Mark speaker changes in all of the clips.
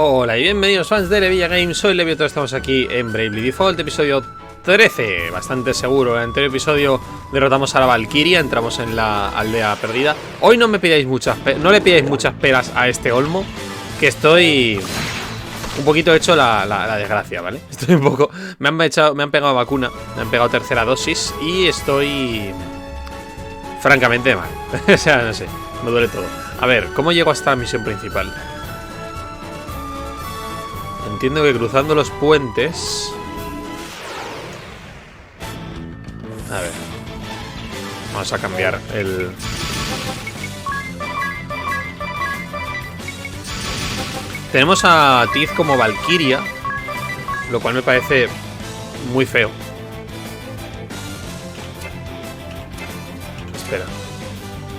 Speaker 1: Hola y bienvenidos fans de LevillaGames, soy Levi, todos estamos aquí en Bravely Default, episodio 13, bastante seguro. En el anterior episodio derrotamos a la Valkyria, entramos en la aldea perdida. Hoy no me pidáis no le pidáis muchas peras a este olmo, que estoy un poquito hecho la desgracia, ¿vale? Estoy un poco... me han pegado vacuna, me han pegado tercera dosis y estoy francamente mal. O sea, no sé, me duele todo. A ver, ¿cómo llego hasta la misión principal? Entiendo que cruzando los puentes... A ver, vamos a cambiar el... Tenemos a Tiz como Valkyria, lo cual me parece muy feo. Espera.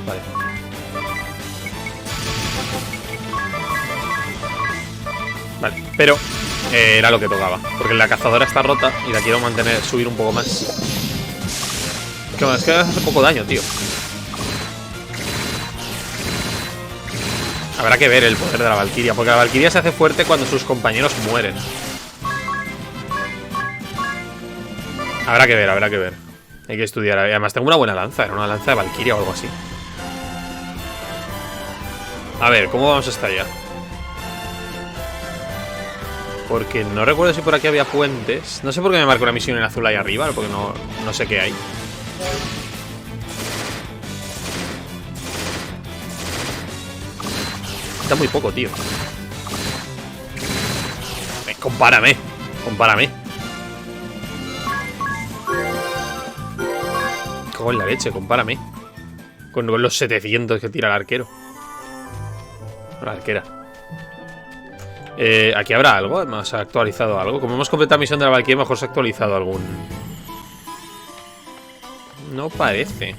Speaker 1: Vale. Vale, pero era lo que tocaba, porque la cazadora está rota y la quiero mantener, subir un poco más. Es que hace poco daño, tío. Habrá que ver el poder de la Valkyria, porque la Valkyria se hace fuerte cuando sus compañeros mueren. Habrá que ver, habrá que ver. Hay que estudiar. Además tengo una buena lanza, era una lanza de Valkyria o algo así. A ver, ¿cómo vamos hasta allá? Porque no recuerdo si por aquí había puentes. No sé por qué me marco una misión en azul ahí arriba, porque no sé qué hay. Está muy poco, tío. Compárame. Compárame. Cago en la leche, compárame. Con los 700 que tira el arquero. La arquera. Aquí habrá algo, además se ha actualizado algo. Como hemos completado la misión de la Valkyria, mejor se ha actualizado algún... No parece.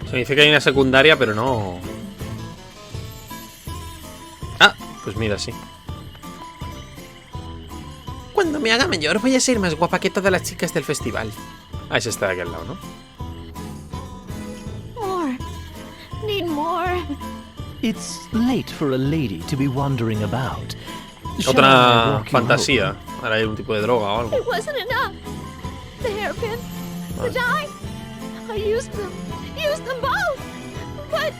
Speaker 1: Se me dice que hay una secundaria, pero no... Ah, pues mira, sí. Cuando me haga mayor voy a ser más guapa que todas las chicas del festival. Ah, ese está de aquel lado, ¿no?
Speaker 2: More. Need more.
Speaker 3: It's late for a lady to be wandering about.
Speaker 1: Otra fantasía. Ahora hay un tipo de droga o algo.
Speaker 2: It wasn't enough. The hairpin, the dye. I used them both. But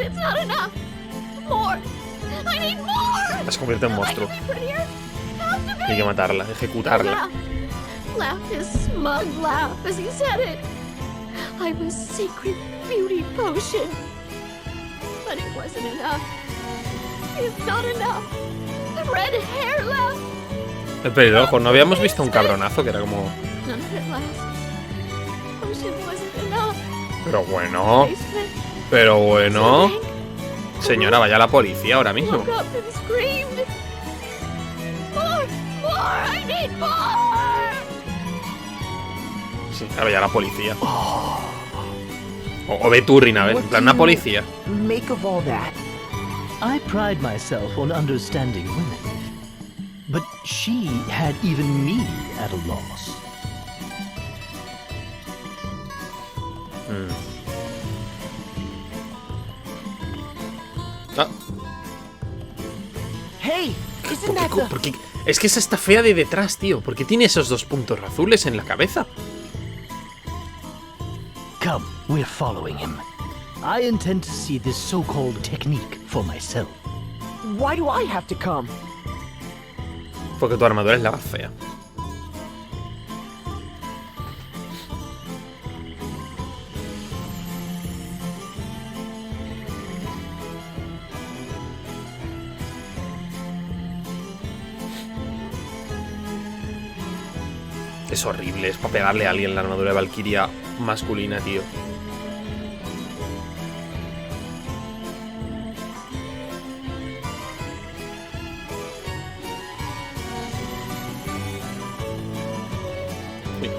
Speaker 2: it's not enough. More. I need more.
Speaker 1: Se convierte en monstruo. Hay que matarla, ejecutarla.
Speaker 2: Laughed his smug laugh as he said it. I'm a secret beauty potion. But it wasn't enough. It's not enough. The red hair laugh.
Speaker 1: El pelirrojo, ¿no habíamos visto un cabronazo que era como...
Speaker 2: None of it lasts. Potion wasn't enough.
Speaker 1: Pero bueno... Pero bueno... Señora, vaya a la policía ahora mismo.
Speaker 2: Woke up and screamed. More, more, I need more.
Speaker 1: Sí, ahora vaya a la policía. O ve tú, Rina, en plan, una policía.
Speaker 3: Make of all that? I pride myself on understanding women, but she had even me at a loss.
Speaker 1: Ah.
Speaker 3: Hey, isn't that the...
Speaker 1: Porque es que esa está fea de detrás, tío. ¿Por qué tiene esos dos puntos azules en la cabeza?
Speaker 3: Come, we're following him. I intend to see this so-called technique for myself.
Speaker 4: Why do I have to come?
Speaker 1: Porque tu armadura es la más fea. Es horrible, es para pegarle a alguien la armadura de Valkyria masculina, tío. Uy.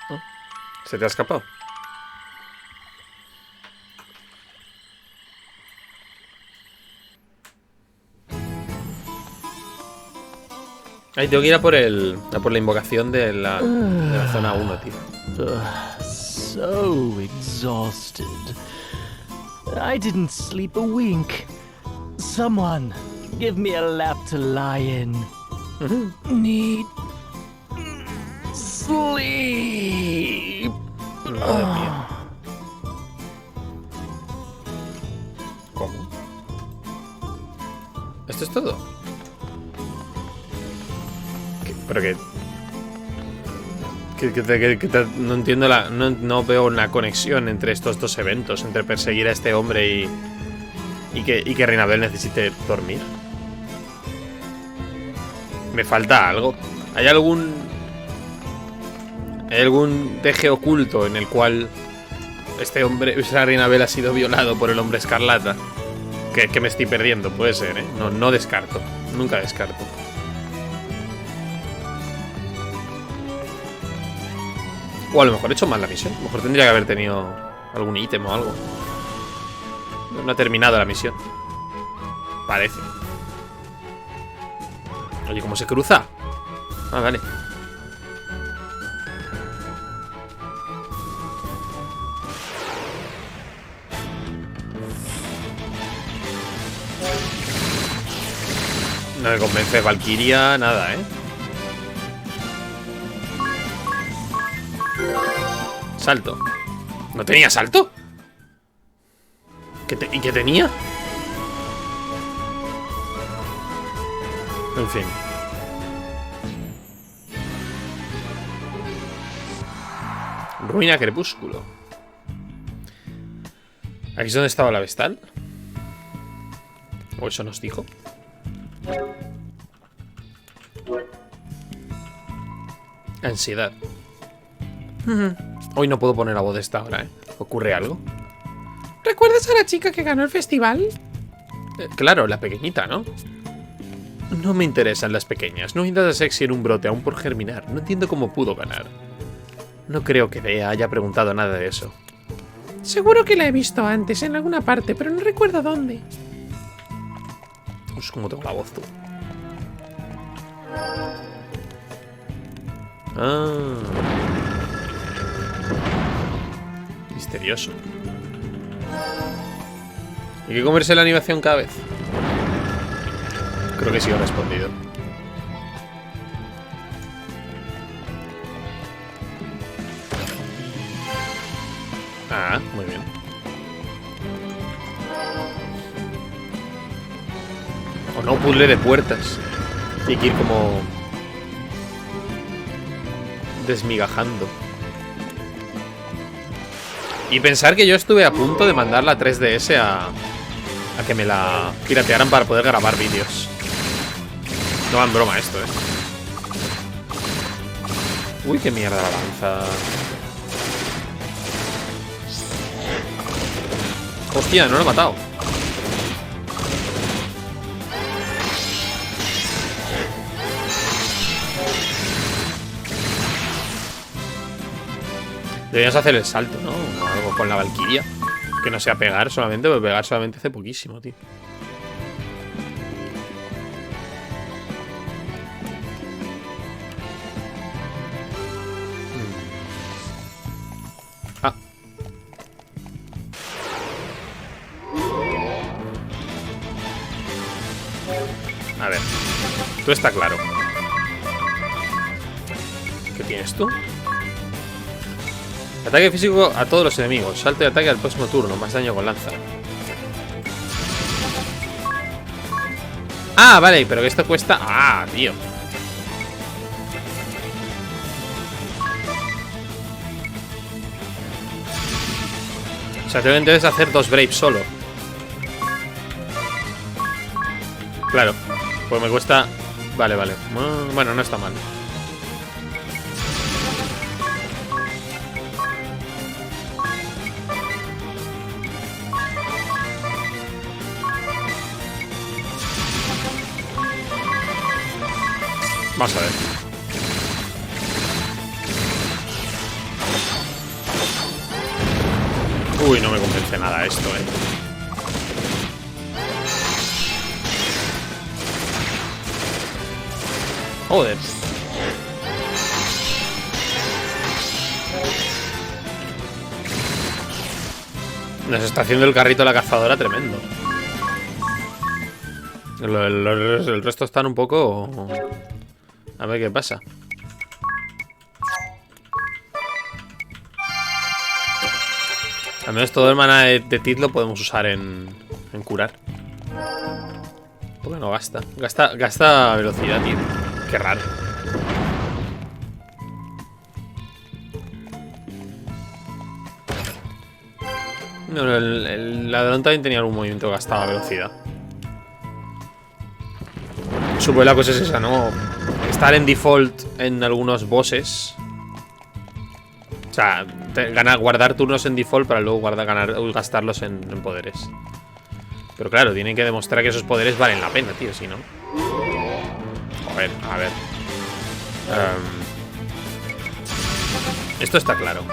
Speaker 1: Oh, ¿se te ha escapado? Ahí tengo que ir a por la invocación de la zona 1, tío.
Speaker 3: So exhausted. I didn't sleep a wink. Someone, give me a lap to lie in. Need sleep.
Speaker 1: Madre mía. ¿Cómo? ¿Esto es todo? Pero que no entiendo no veo una conexión entre estos dos eventos, entre perseguir a este hombre y que Rinabel necesite dormir. Me falta algo. ¿Hay algún deje oculto en el cual este hombre, esa Rinabel, ha sido violado por el hombre escarlata? Que me estoy perdiendo, puede ser, ¿eh? No descarto, nunca descarto. O a lo mejor he hecho mal la misión. A lo mejor tendría que haber tenido algún ítem o algo. No ha terminado la misión. Parece. Oye, ¿cómo se cruza? Ah, vale. No me convence Valkyria, nada, ¿eh? Salto. ¿No tenía salto? ¿Y qué tenía? En fin. Ruina crepúsculo. ¿Aquí es donde estaba la vestal? ¿O eso nos dijo? Ansiedad. Hoy no puedo poner la voz de esta hora, ¿eh? ¿Ocurre algo? ¿Recuerdas a la chica que ganó el festival? Claro, la pequeñita, ¿no? No me interesan las pequeñas. No intenta sexy en un brote aún por germinar. No entiendo cómo pudo ganar. No creo que Dea haya preguntado nada de eso. Seguro que la he visto antes en alguna parte, pero no recuerdo dónde. Pues cómo tengo la voz, tú. Ah. Misterioso. ¿Hay que comerse la animación cada vez? Creo que sí he respondido. Ah, muy bien. O no, puzzle de puertas. Hay que ir como desmigajando. Y pensar que yo estuve a punto de mandar la 3DS a que me la piratearan para poder grabar vídeos. No va en broma esto, ¿eh? Uy, qué mierda la lanza. Hostia, no lo he matado. Deberíamos hacer el salto, ¿no? O algo con la Valkyria. Que no sea pegar solamente, porque pegar solamente hace poquísimo, tío. Ah. A ver. Tú está claro. ¿Qué tienes tú? Ataque físico a todos los enemigos. Salto de ataque al próximo turno. Más daño con lanza. Ah, vale, pero que esto cuesta... Ah, tío. O sea, tengo que entonces hacer 2 Braves solo. Claro. Pues me cuesta... Vale, vale. Bueno, no está mal. Vamos a ver. Uy, no me convence nada esto, eh. Joder. Nos está haciendo el carrito de la cazadora tremendo. El resto están un poco... A ver qué pasa. Al menos todo el maná de Tid lo podemos usar en curar. Porque no gasta. Gasta velocidad, tío. Qué raro. No, el ladrón también tenía algún movimiento que gastaba velocidad. Supongo que la cosa es esa, ¿no? Estar en default en algunos bosses. O sea, guardar turnos en default para luego gastarlos en poderes. Pero claro, tienen que demostrar que esos poderes valen la pena, tío, si no. A ver. Esto está claro.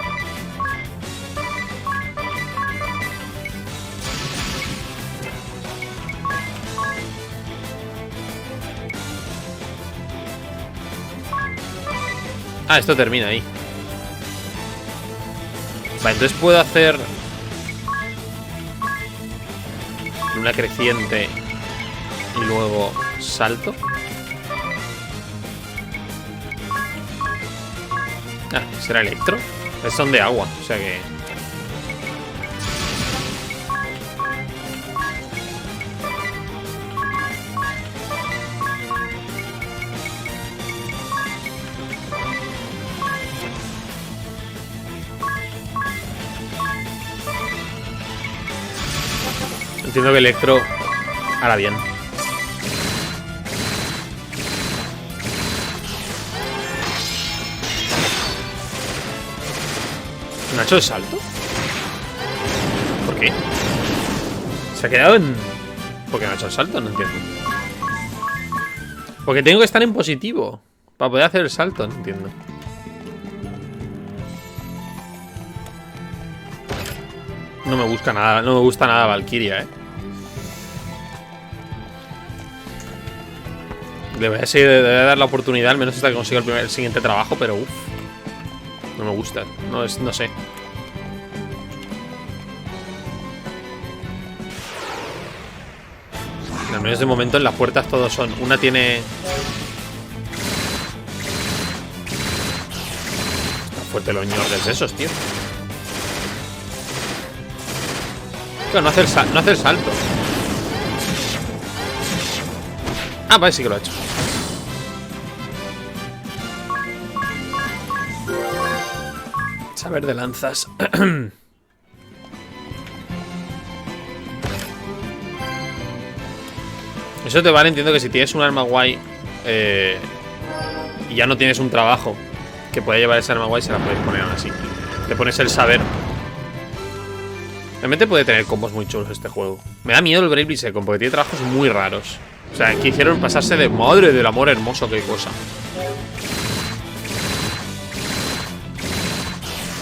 Speaker 1: Ah, esto termina ahí. Vale, entonces puedo hacer una creciente y luego salto. Ah, será electro. Son de agua, o sea que... Entiendo que electro hará bien. ¿No ha hecho el salto? ¿Por qué? Se ha quedado en... ¿Por qué no ha hecho el salto? No entiendo. Porque tengo que estar en positivo para poder hacer el salto, no entiendo. No me gusta nada Valkyria, Le voy a dar la oportunidad, al menos hasta que consiga el siguiente trabajo, pero uff. No me gusta. No sé. Al menos de momento en las puertas todos son. Una tiene... Está fuerte los ñordes esos, tío. Claro, no hace el salto. Ah, vale, sí que lo ha hecho. Saber de lanzas. Eso te vale, entiendo que si tienes un arma guay y ya no tienes un trabajo que pueda llevar ese arma guay, se la puedes poner aún así. Le pones el saber. Realmente puede tener combos muy chulos este juego. Me da miedo el Bravely Second porque tiene trabajos muy raros. O sea, quisieron pasarse de madre del amor hermoso, qué cosa.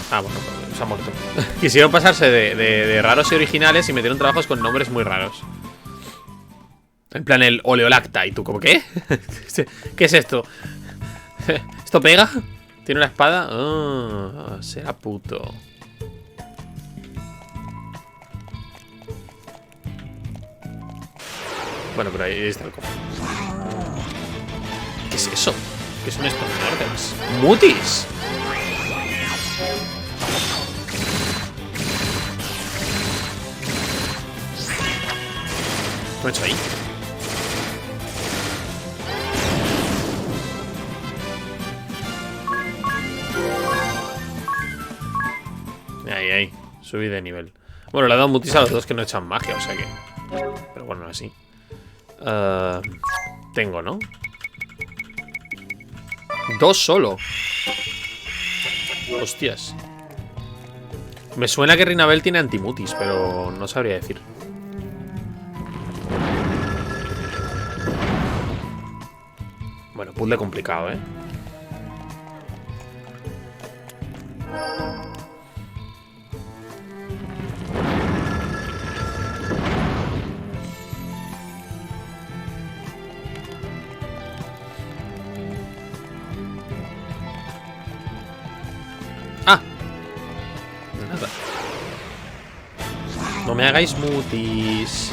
Speaker 1: Ah, bueno, se ha muerto. Quisieron pasarse de raros y originales y metieron trabajos con nombres muy raros. En plan el Oleolacta. ¿Y tú como qué? ¿Qué es esto? ¿Esto pega? ¿Tiene una espada? Oh, será puto. Bueno, pero ahí está el cofre. ¿Qué es eso? ¿Qué son estos órdenes? ¡Mutis! ¿Qué he hecho ahí? Ahí. Subí de nivel. Bueno, le he dado mutis a los dos que no echan magia, o sea que... Pero bueno, así. Tengo, ¿no? 2 solo. Hostias. Me suena que Rinabel tiene antimutis, pero no sabría decir. Bueno, puzzle complicado, ¿eh? mierda. No me hagáis mutis.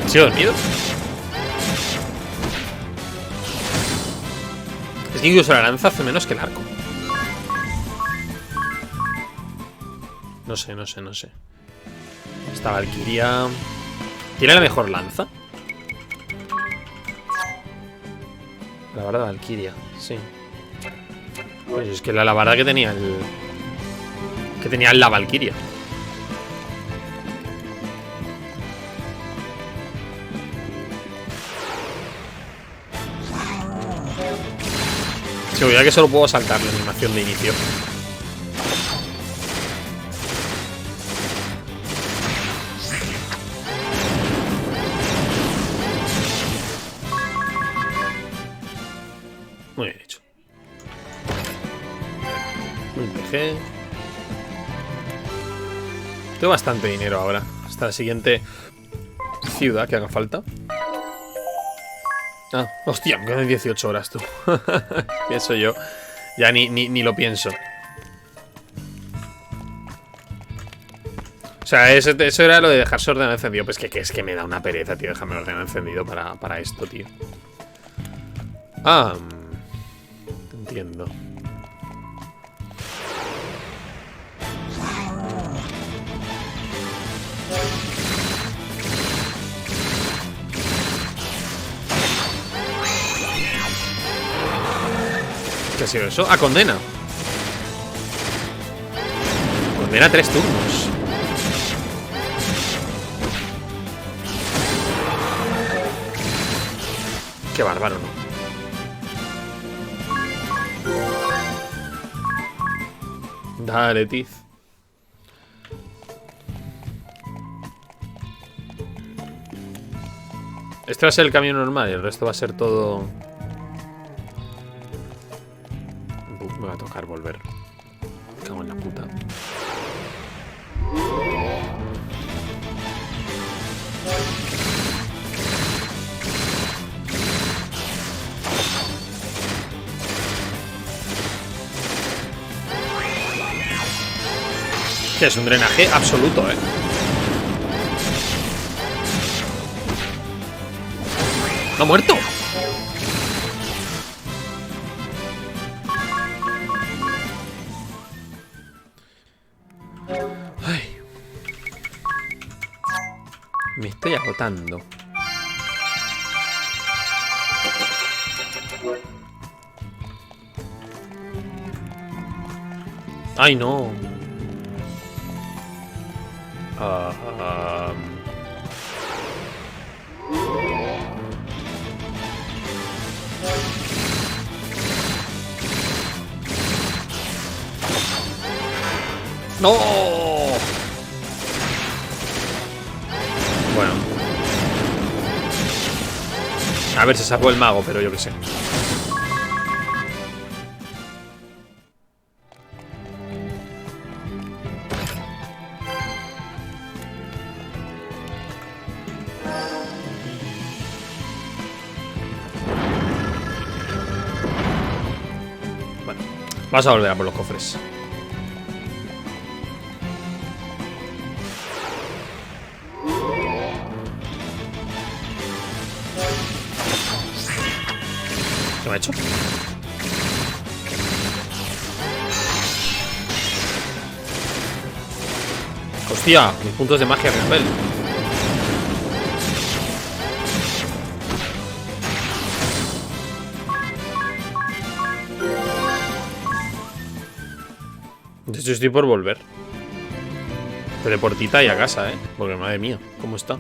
Speaker 1: ¿Sigo dormido? Es que incluso la lanza hace menos que el arco. No sé. Esta Valkyria ¿tiene la mejor lanza? La verdad, Valkyria, sí. Pues es que la verdad que tenía el... Que tenía la Valkyria. Seguridad que solo puedo saltar la animación de inicio. Muy bien hecho. Un PG. Tengo bastante dinero ahora. Hasta la siguiente ciudad que haga falta. Ah, hostia, me quedan 18 horas, tú. Pienso yo. Ya ni lo pienso. O sea, eso era lo de dejarse ordenado encendido. Pues que es que me da una pereza, tío. Déjame ordenado encendido para esto, tío. Ah, entiendo. ¿Qué ha sido eso? Ah, condena. Condena 3 turnos. Qué bárbaro, ¿no? Dale, Tiz. Este va a ser el camino normal y el resto va a ser todo... Me va a tocar volver. Me cago en la puta. Que es un drenaje absoluto, ¿eh? ¿No ha muerto? Ay. Me estoy agotando. Ay, no. ¡No! Bueno. A ver, se sacó el mago, pero yo qué sé. Bueno, vamos a volver a por los cofres. ¿Qué me ha hecho? Hostia, mis puntos de magia repel. De hecho, estoy por volver. Teleportita y a casa, porque madre mía, ¿cómo está?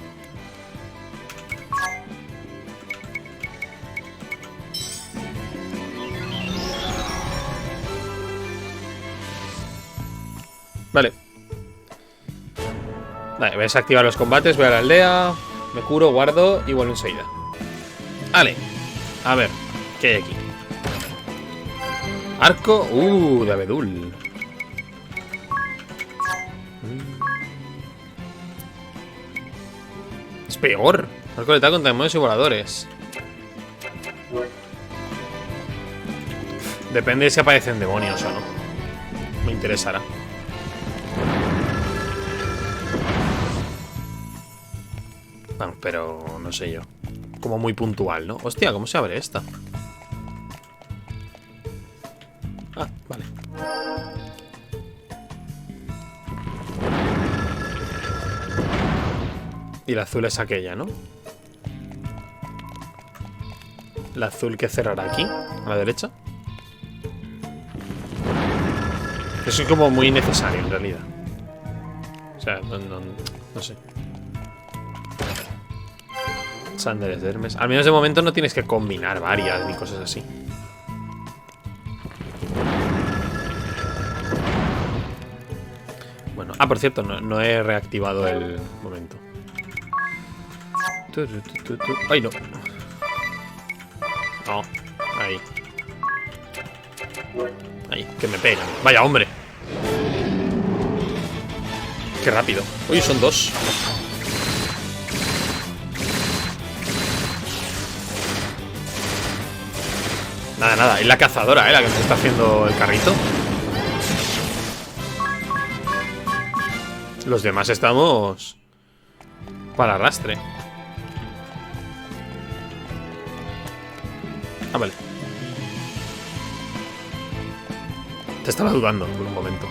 Speaker 1: Vale. Vale, voy a desactivar los combates, voy a la aldea, me curo, guardo y vuelvo enseguida. Vale. A ver, ¿qué hay aquí? Arco, de abedul. Es peor. Arco letal contra demonios y voladores. Depende de si aparecen demonios o no. Me interesará. Vamos, pero no sé yo. Como muy puntual, ¿no? Hostia, ¿cómo se abre esta? Ah, vale. Y la azul es aquella, ¿no? La azul que cerrará aquí, a la derecha. Eso es como muy necesario en realidad. O sea, no sé. Sandales de Hermes. Al menos de momento no tienes que combinar varias ni cosas así. Bueno, por cierto, no he reactivado el momento. ¡Ay, no! No, ahí. Ahí, que me pegan. ¡Vaya, hombre! ¡Qué rápido! ¡Uy, son dos! Nada, es la cazadora, la que nos está haciendo el carrito. Los demás estamos para arrastre. Ah, vale. Te estaba dudando por un momento.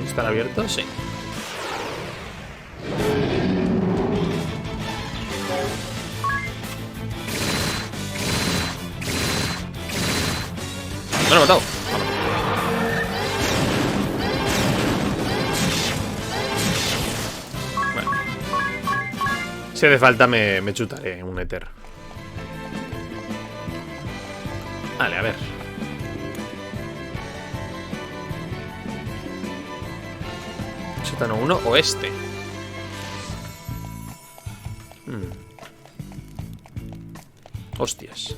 Speaker 1: ¿Están abiertos? Sí. Me lo he matado. Bueno. Si hace falta me chutaré un éter. Vale, a ver. Sótano 1 o este. Hostias.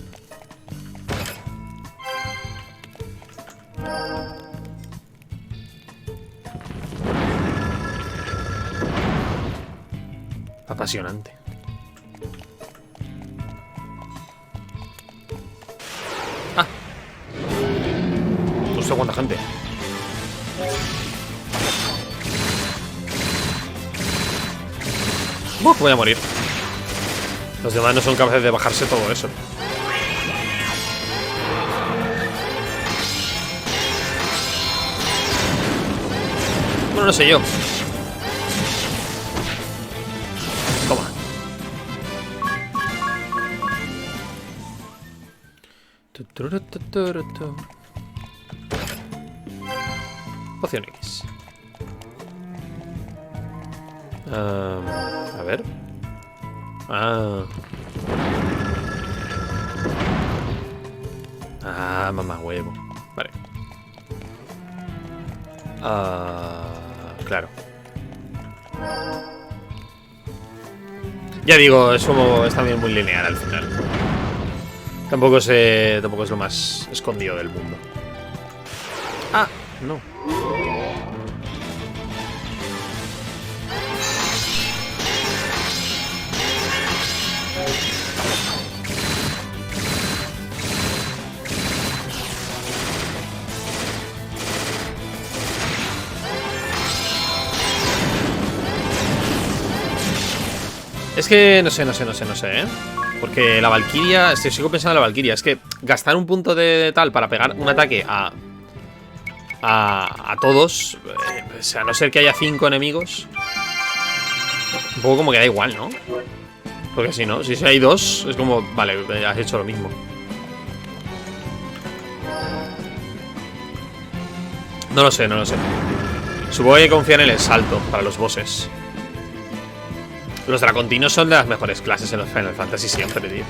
Speaker 1: Apasionante. Ah. No sé cuánta gente. Voy a morir. Los demás no son capaces de bajarse todo eso. Bueno, no sé yo. Toma. Poción X. A ver. Mamá huevo. Vale. Claro. Ya digo, eso es también muy lineal al final. Tampoco es lo más escondido del mundo. Ah, no. Es que no sé, ¿eh? Porque la Valquiria... Sigo pensando en la Valquiria. Es que gastar un punto de tal para pegar un ataque a todos, o sea, a no ser que haya 5 enemigos, un poco como que da igual, ¿no? Porque si no, si hay 2, es como, vale, has hecho lo mismo. No lo sé. Supongo que confiar en el salto para los bosses. Los dracontinos son de las mejores clases en los Final Fantasy siempre, tío.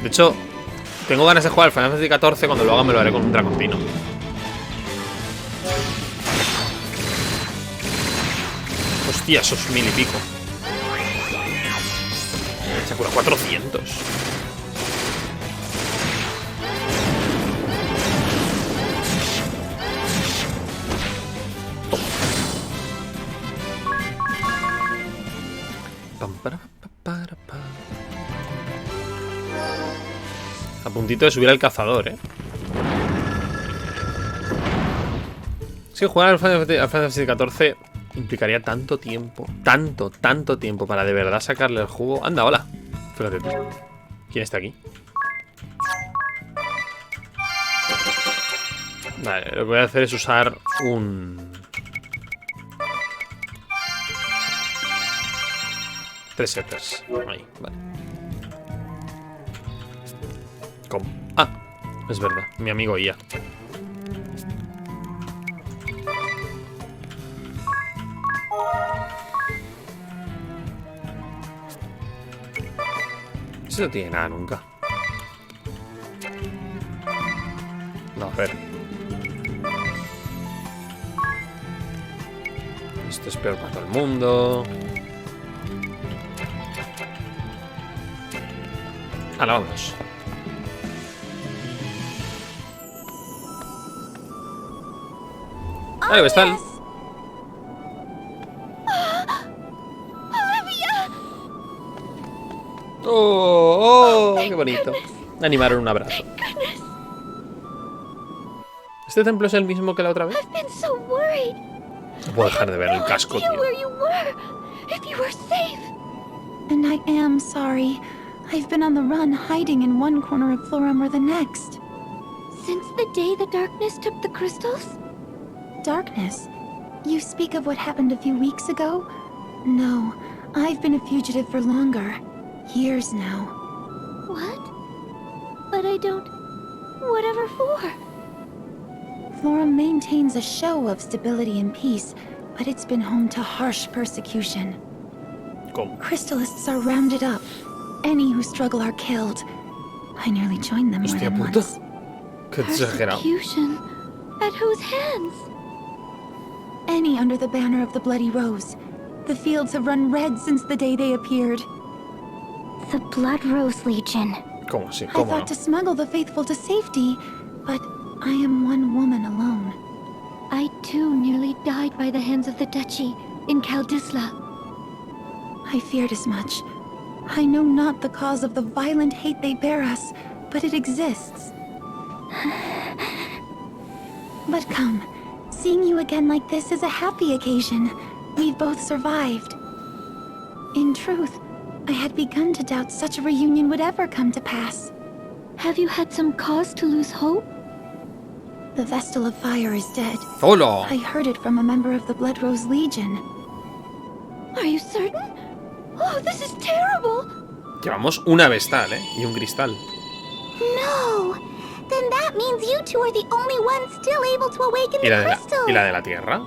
Speaker 1: De hecho, tengo ganas de jugar al Final Fantasy 14. Cuando lo haga me lo haré con un dracontino. Hostia, esos 1000 y pico. Se cura 400. A puntito de subir al cazador, Es que jugar al Final Fantasy XIV implicaría tanto tiempo. Tanto tiempo para de verdad sacarle el jugo. Anda, hola. Fíjate tú. ¿Quién está aquí? Vale, lo que voy a hacer es usar un... 3 setters. Ahí, vale. ¿Cómo? Ah, es verdad, mi amigo IA. Eso no tiene nada nunca. No, a ver. Esto es peor para todo el mundo. Ahora vamos. Ahí está el... ¡Oh! ¡Qué bonito! Animaron un abrazo. ¿Este templo es el mismo que la otra vez? No puedo dejar de ver el casco, tío.
Speaker 2: And I am sorry. I've been on the run, hiding in one corner of Florum or the next. Since the day the darkness took the crystals? Darkness? You speak of what happened a few weeks ago? No, I've been a fugitive for longer. Years now. What? But I don't... Whatever for? Florum maintains a show of stability and peace, but it's been home to harsh persecution.
Speaker 1: ¿Cómo?
Speaker 2: Crystalists are rounded up. Any who struggle are killed. I nearly joined them more
Speaker 1: Hostia
Speaker 2: than
Speaker 1: puta.
Speaker 2: once.
Speaker 1: Qué exagerado.
Speaker 2: Persecution? At whose hands? Any under the banner of the Bloody Rose. The fields have run red since the day they appeared. The Blood Rose Legion.
Speaker 1: ¿Cómo así?
Speaker 2: I
Speaker 1: ¿Cómo
Speaker 2: thought
Speaker 1: no?
Speaker 2: to smuggle the faithful to safety, but I am one woman alone. I too nearly died by the hands of the Duchy in Kaldisla. I feared as much. I know not the cause of the violent hate they bear us, but it exists. But come, seeing you again like this is a happy occasion. We've both survived. In truth, I had begun to doubt such a reunion would ever come to pass. Have you had some cause to lose hope? The Vestal of Fire is dead.
Speaker 1: ¡Hola!
Speaker 2: I heard it from a member of the Blood Rose Legion. Are you certain? Oh, this is terrible!
Speaker 1: Llevamos una vestal, y un cristal.
Speaker 2: No! Then that means you two are the only ones still able to awaken
Speaker 1: ¿Y
Speaker 2: the crystal.
Speaker 1: la de la tierra?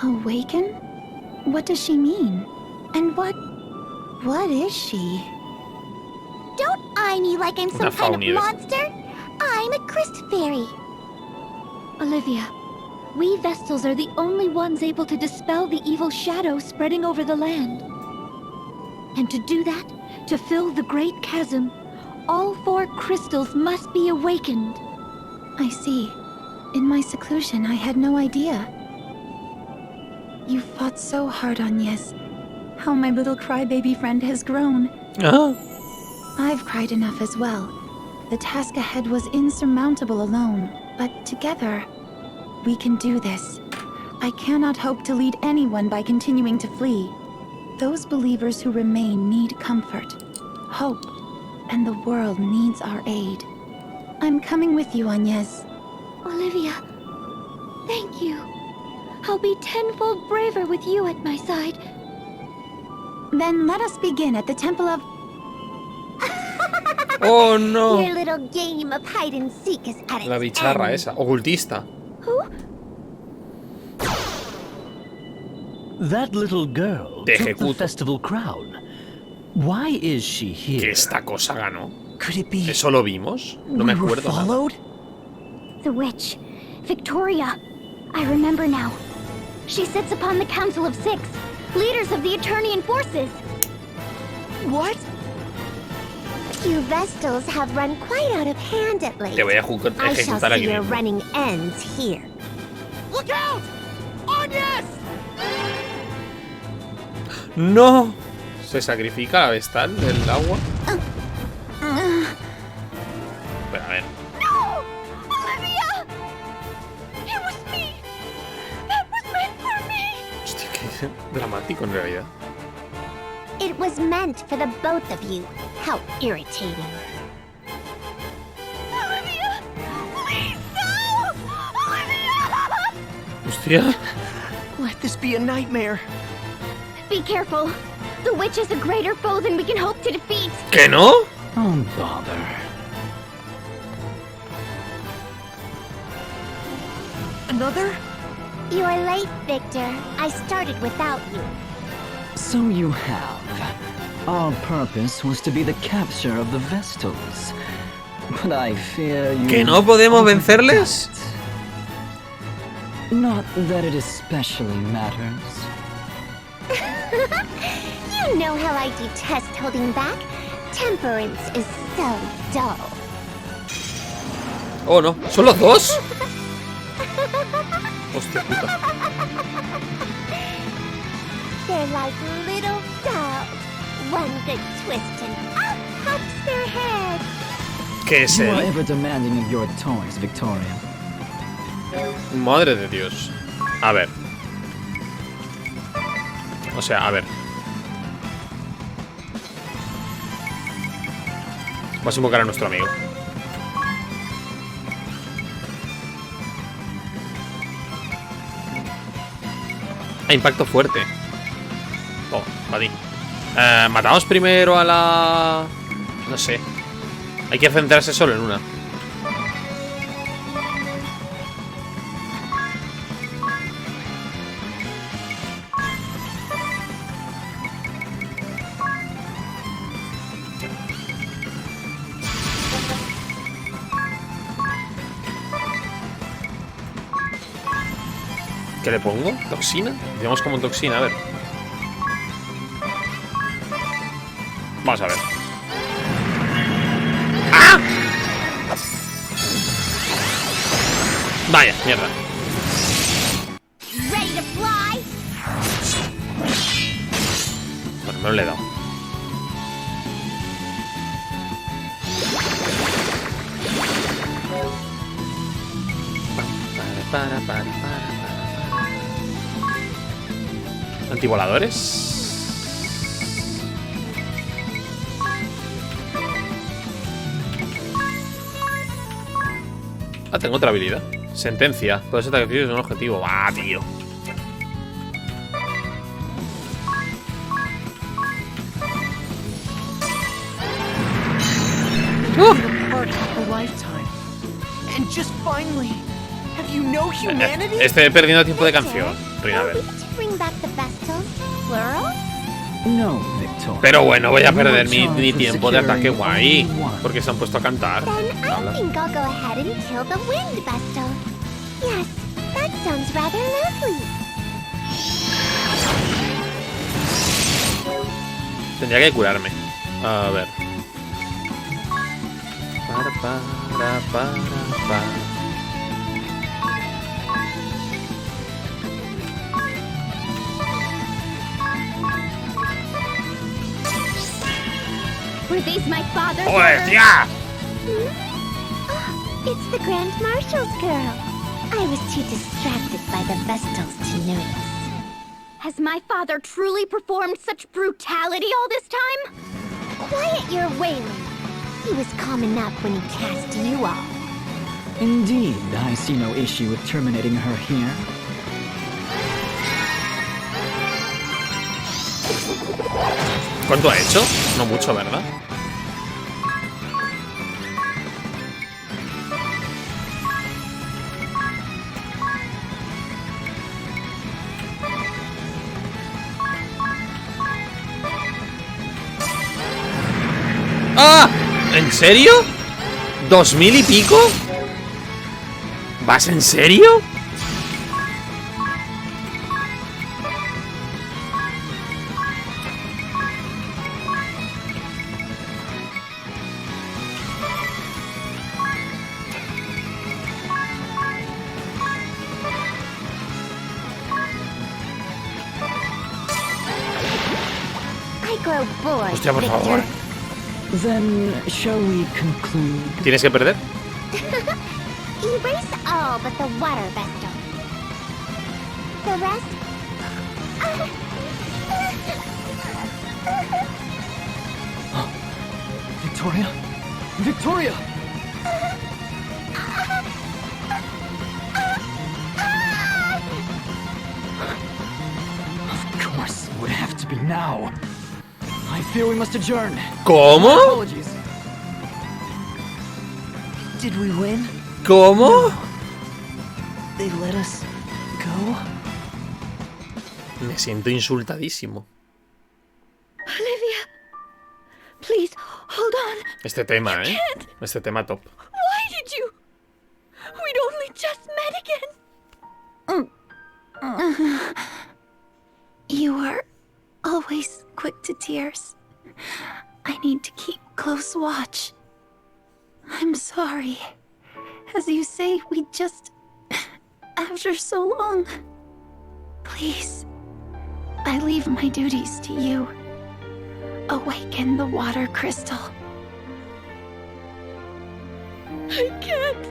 Speaker 2: Awaken? What does she mean? And what is she? Don't eye me like I'm some kind of monster. I'm a Christ Fairy. Olivia, we Vestals are the only ones able to dispel the evil shadow spreading over the land. And to do that, to fill the great chasm, all 4 crystals must be awakened. I see. In my seclusion, I had no idea. You fought so hard, Agnes. How my little crybaby friend has grown. I've cried enough as well. The task ahead was insurmountable alone, but together, we can do this. I cannot hope to lead anyone by continuing to flee. Those believers who remain need comfort, hope, and the world needs our aid. I'm coming with you, Agnes. Olivia, thank you. I'll be tenfold braver with you at my side. Then let us begin at the Temple of...
Speaker 1: ¡Oh, no!
Speaker 2: Your little game of hide and seek is at its
Speaker 1: La bicharra
Speaker 2: end.
Speaker 1: esa, ocultista.
Speaker 2: Who?
Speaker 3: That little girl
Speaker 1: Te
Speaker 3: took the
Speaker 1: ejecuto.
Speaker 3: festival crown. Why is she
Speaker 1: Que
Speaker 3: here?
Speaker 1: esta cosa ganó.
Speaker 3: Could it be
Speaker 1: ¿Eso lo vimos? No me
Speaker 3: we were
Speaker 1: acuerdo nada.
Speaker 3: followed?
Speaker 2: The witch. Victoria. I remember now. She sits upon the Council of 6, leaders of the Eternian forces.
Speaker 4: What?
Speaker 2: You Vestals have run quite out of hand at late.
Speaker 1: Te voy a
Speaker 2: I shall
Speaker 1: ejecutar
Speaker 2: see
Speaker 1: aquí
Speaker 2: your
Speaker 1: mismo.
Speaker 2: running ends here.
Speaker 4: Look out! Agnes!
Speaker 1: ¡No! ¿Se sacrifica la vestal del agua? dramático en realidad.
Speaker 2: It was meant for the both of you. How irritating. Olivia! Please, no! Olivia!
Speaker 1: Hostia.
Speaker 3: Let this be a nightmare.
Speaker 2: Be careful. The witch is a greater foe than we can hope to defeat.
Speaker 1: ¿Que no?
Speaker 3: Oh, bother. Another?
Speaker 2: You are late, Victor. I started without you.
Speaker 3: So you have. Our purpose was to be the capture of the Vestals. But I fear you...
Speaker 1: ¿Que no podemos vencerles?
Speaker 3: Not that it especially matters.
Speaker 2: You know how I detest holding back. Temperance is so dull.
Speaker 1: Oh, no. ¿Son los dos? Hostia puta.
Speaker 2: They're like little dolls. One good twist and up pops their head.
Speaker 1: ¿Qué es
Speaker 3: You are
Speaker 1: él?
Speaker 3: ever demanding of your toys, Victoria.
Speaker 1: Madre de Dios. A ver. O sea, a ver. Vamos a invocar a nuestro amigo. Impacto fuerte. Oh, para ti. Matamos primero a la... No sé. Hay que centrarse solo en una. ¿Qué le pongo? ¿Toxina? Digamos como toxina, a ver. Vamos a ver. ¡Ah! Vaya, mierda.
Speaker 2: Ready to fly?
Speaker 1: Bueno, no le he dado. Para. Antivoladores. Ah, tengo otra habilidad. Sentencia. Todo ese ataque es un objetivo. Ah, tío.
Speaker 4: Part of a lifetime. And just finally, have you no humanity?
Speaker 1: Estoy perdiendo tiempo de canción,
Speaker 2: Are
Speaker 1: Rinabel.
Speaker 2: we to bring back the Vestals? Plural?
Speaker 3: No, Victoria.
Speaker 1: Pero bueno, voy a
Speaker 3: You
Speaker 1: perder
Speaker 3: are
Speaker 1: mi
Speaker 3: charged with
Speaker 1: tiempo de ataque
Speaker 3: securing
Speaker 1: guay.
Speaker 3: only one.
Speaker 1: Porque se han puesto a cantar.
Speaker 2: Then I
Speaker 1: Habla.
Speaker 2: think I'll go ahead and kill the Wind Vestal. Yes, that sounds rather lovely.
Speaker 1: Tendría que curarme. A ver. Para.
Speaker 2: Were these my father's
Speaker 1: ¡Joder,
Speaker 2: orders?
Speaker 1: tía!
Speaker 2: It's the Grand Marshal's girl. I was too distracted by the Vestals to notice. Has my father truly performed such brutality all this time? Quiet your wailing. He was calm enough when he cast you off.
Speaker 3: Indeed, I see no issue with terminating her here.
Speaker 1: ¿Cuánto ha hecho? No mucho, ¿verdad? ¡Ah! ¿En serio? ¿2000 y pico? ¿Vas en serio?
Speaker 2: I grow bored,
Speaker 1: Hostia, por
Speaker 2: Victor.
Speaker 1: favor.
Speaker 3: Then, shall we conclude?
Speaker 1: ¿Tienes que perder?
Speaker 2: Erase all but the water Vestal. The rest...
Speaker 3: Victoria? Victoria! Of course, it would have to be now. I fear we must adjourn.
Speaker 1: ¿Cómo?
Speaker 3: Apologies. Did we win?
Speaker 1: ¿Cómo?
Speaker 3: They let us go?
Speaker 1: Me siento insultadísimo.
Speaker 2: Olivia, please hold on.
Speaker 1: Este tema, Este tema top.
Speaker 2: Why did you? We'd only just met again. You are always quick to tears. I need to keep close watch. I'm sorry. As you say, we just... After so long. Please, I leave my duties to you. Awaken the water crystal. I can't.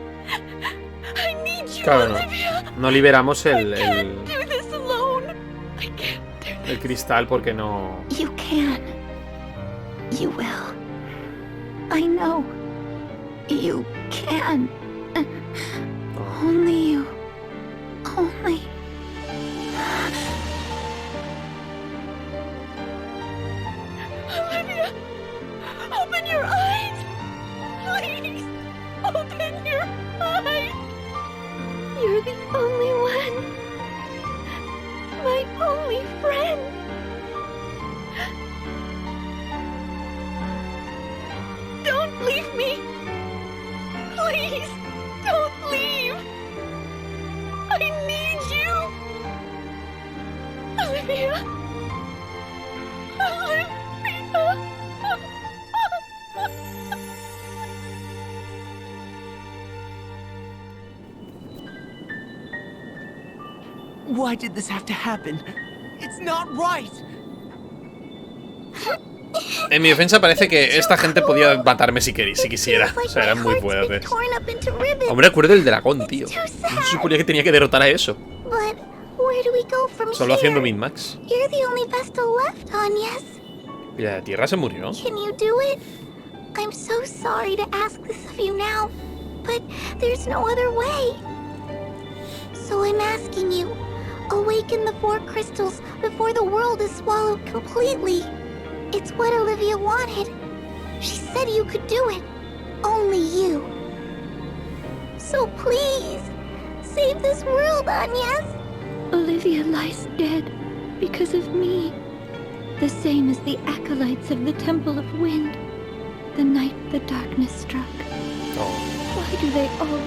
Speaker 2: I need you,
Speaker 1: Claro,
Speaker 2: Olivia.
Speaker 1: no liberamos
Speaker 2: I can't do this alone. I can't do this.
Speaker 1: el cristal porque no...
Speaker 2: You can. You will. I know. You can. Only you. Only. Olivia, open your eyes. Please, open your eyes. You're the only one. My only friend. Don't leave me. Please, don't leave. I need you. Olivia. Olivia.
Speaker 4: Why did this have to happen? It's not right!
Speaker 1: En mi defensa parece que esta gente podía matarme si quisiera. O sea, eran muy fuertes. Hombre, acuerdo del dragón, tío. No se suponía que tenía que derrotar a eso. Solo haciendo min-max. Y la tierra se murió.
Speaker 2: I'm so sorry to ask this of you now, but there's no other way. So I'm asking you, awaken the 4 crystals before the world is swallowed completely. It's what Olivia wanted. She said you could do it. Only you. So please, save this world, Agnes. Olivia lies dead because of me. The same as the acolytes of the Temple of Wind. The night the darkness struck. Why do they all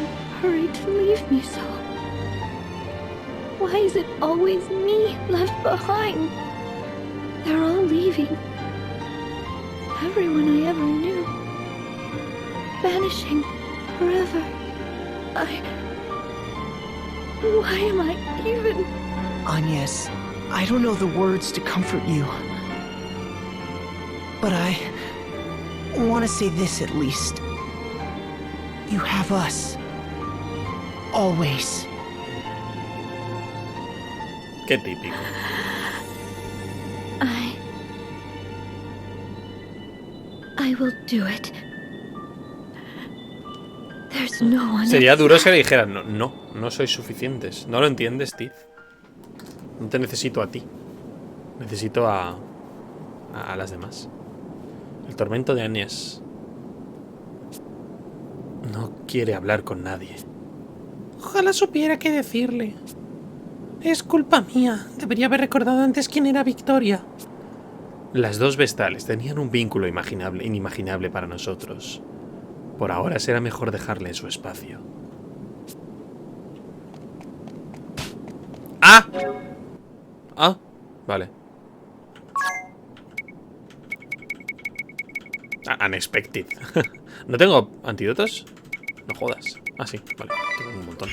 Speaker 2: hurry to leave me so? Why is it always me left behind? They're all leaving. Everyone I ever knew. Vanishing forever. Why am I even...
Speaker 3: Agnes, I don't know the words to comfort you. But I want to say this at least. You have us. Always.
Speaker 1: Qué típico.
Speaker 2: I will do it. There's no one
Speaker 1: Sería
Speaker 2: else.
Speaker 1: duro si le dijeran, no sois suficientes. ¿No lo entiendes, Steve? No te necesito a ti. Necesito a las demás. El tormento de Agnes. No quiere hablar con nadie. Ojalá supiera qué decirle. Es culpa mía. Debería haber recordado antes quién era Victoria. Las dos vestales tenían un vínculo inimaginable para nosotros. Por ahora será mejor dejarle en su espacio. ¡Ah! Ah, vale. Unexpected. ¿No tengo antídotos? No jodas. Ah, sí, vale. Tengo un montón.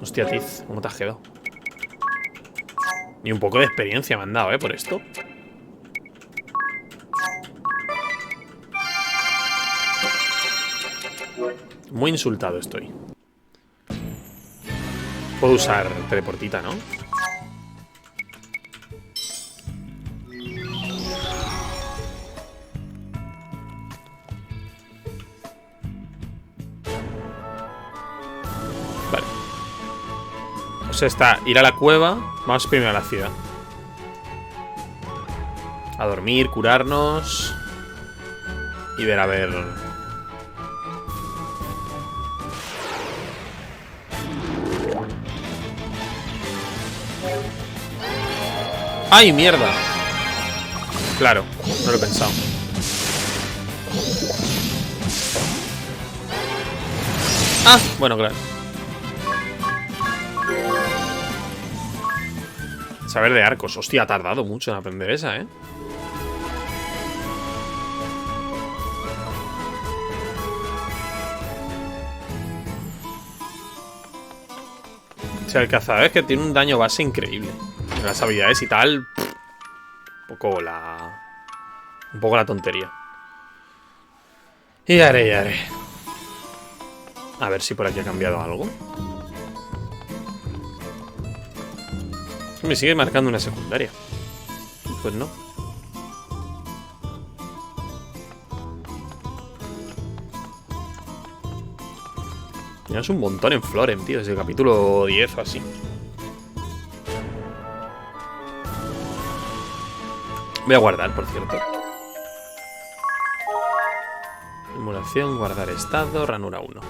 Speaker 1: Hostia, Tiz, ¿cómo te has quedado? Ni un poco de experiencia me han dado, por esto. Muy insultado estoy. Puedo usar teleportita, ¿no? Pues está, ir a la cueva. Vamos primero a la ciudad. A dormir, curarnos. Y ver a ver. ¡Ay, mierda! Claro, no lo he pensado. Ah, bueno, claro. Saber de arcos. Hostia, ha tardado mucho en aprender esa, ¿eh? O sea, el cazador es que tiene un daño base increíble. Las habilidades y tal. Un poco la tontería. Y haré. A ver si por aquí ha cambiado algo. Me sigue marcando una secundaria. Pues no. Tienes un montón en Florem, tío. Desde el capítulo 10 o así. Voy a guardar, por cierto. Simulación, guardar estado, ranura 1.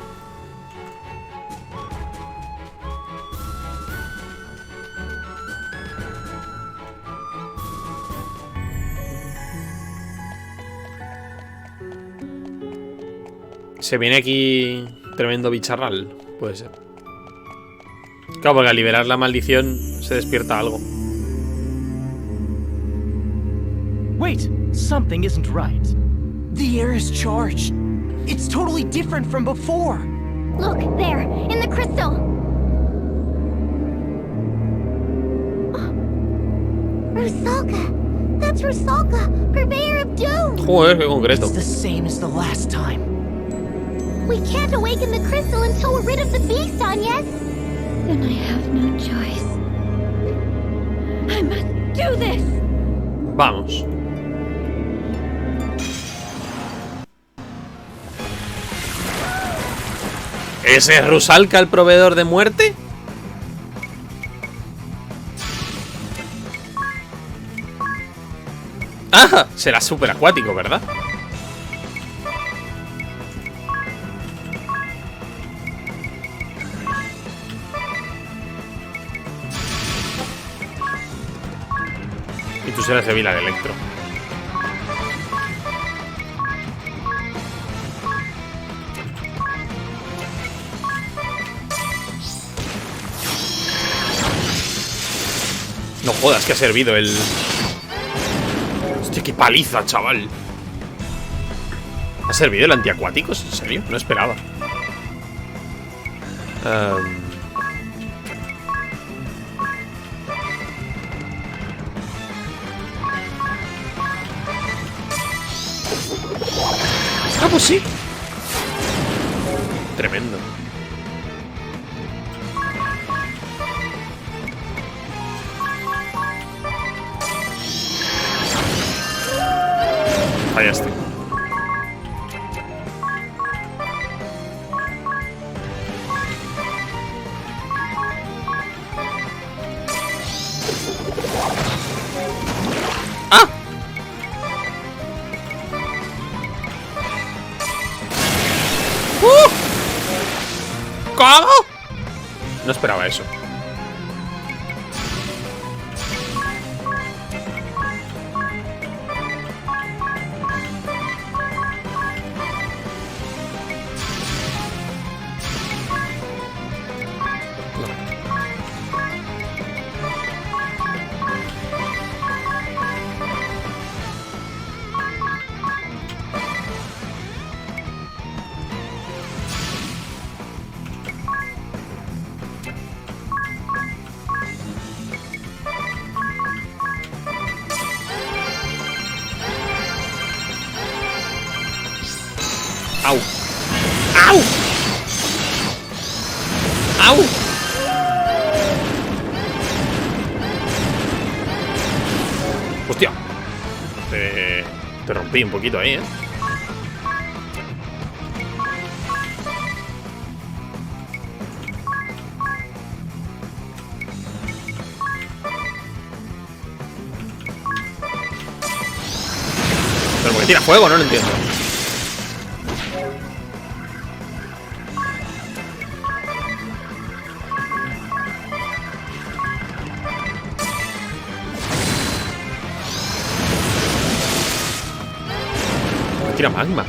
Speaker 1: Se viene aquí tremendo bicharral. Puede ser. Claro, porque al liberar la maldición se despierta algo.
Speaker 3: Wait, something isn't right.
Speaker 4: The air is charged. It's totally different from before.
Speaker 2: Look, there, in the crystal. Rusalka. That's Rusalka, purveyor of doom.
Speaker 1: Joder, qué concreto.
Speaker 4: It's the same as the last time.
Speaker 2: We can't awaken the crystal until we're rid of the beast, Agnes. Then I have no choice. I must do this.
Speaker 1: Vamos. ¿Ese es Rusalka el proveedor de muerte? ¡Ah! Será súper acuático, ¿verdad? Y tú serás de Vila de Electro. No jodas que ha servido el... Hostia, qué paliza, chaval. ¿Ha servido el antiacuático? ¿En serio? No esperaba. Ah, pues sí. Tremendo. Fallaste. ¡Ah! ¿Cómo? No esperaba eso. ¡Au! ¡Au! ¡Au! ¡Hostia! Te rompí un poquito ahí, ¿eh? Me tira fuego, no lo entiendo. Me tira magma.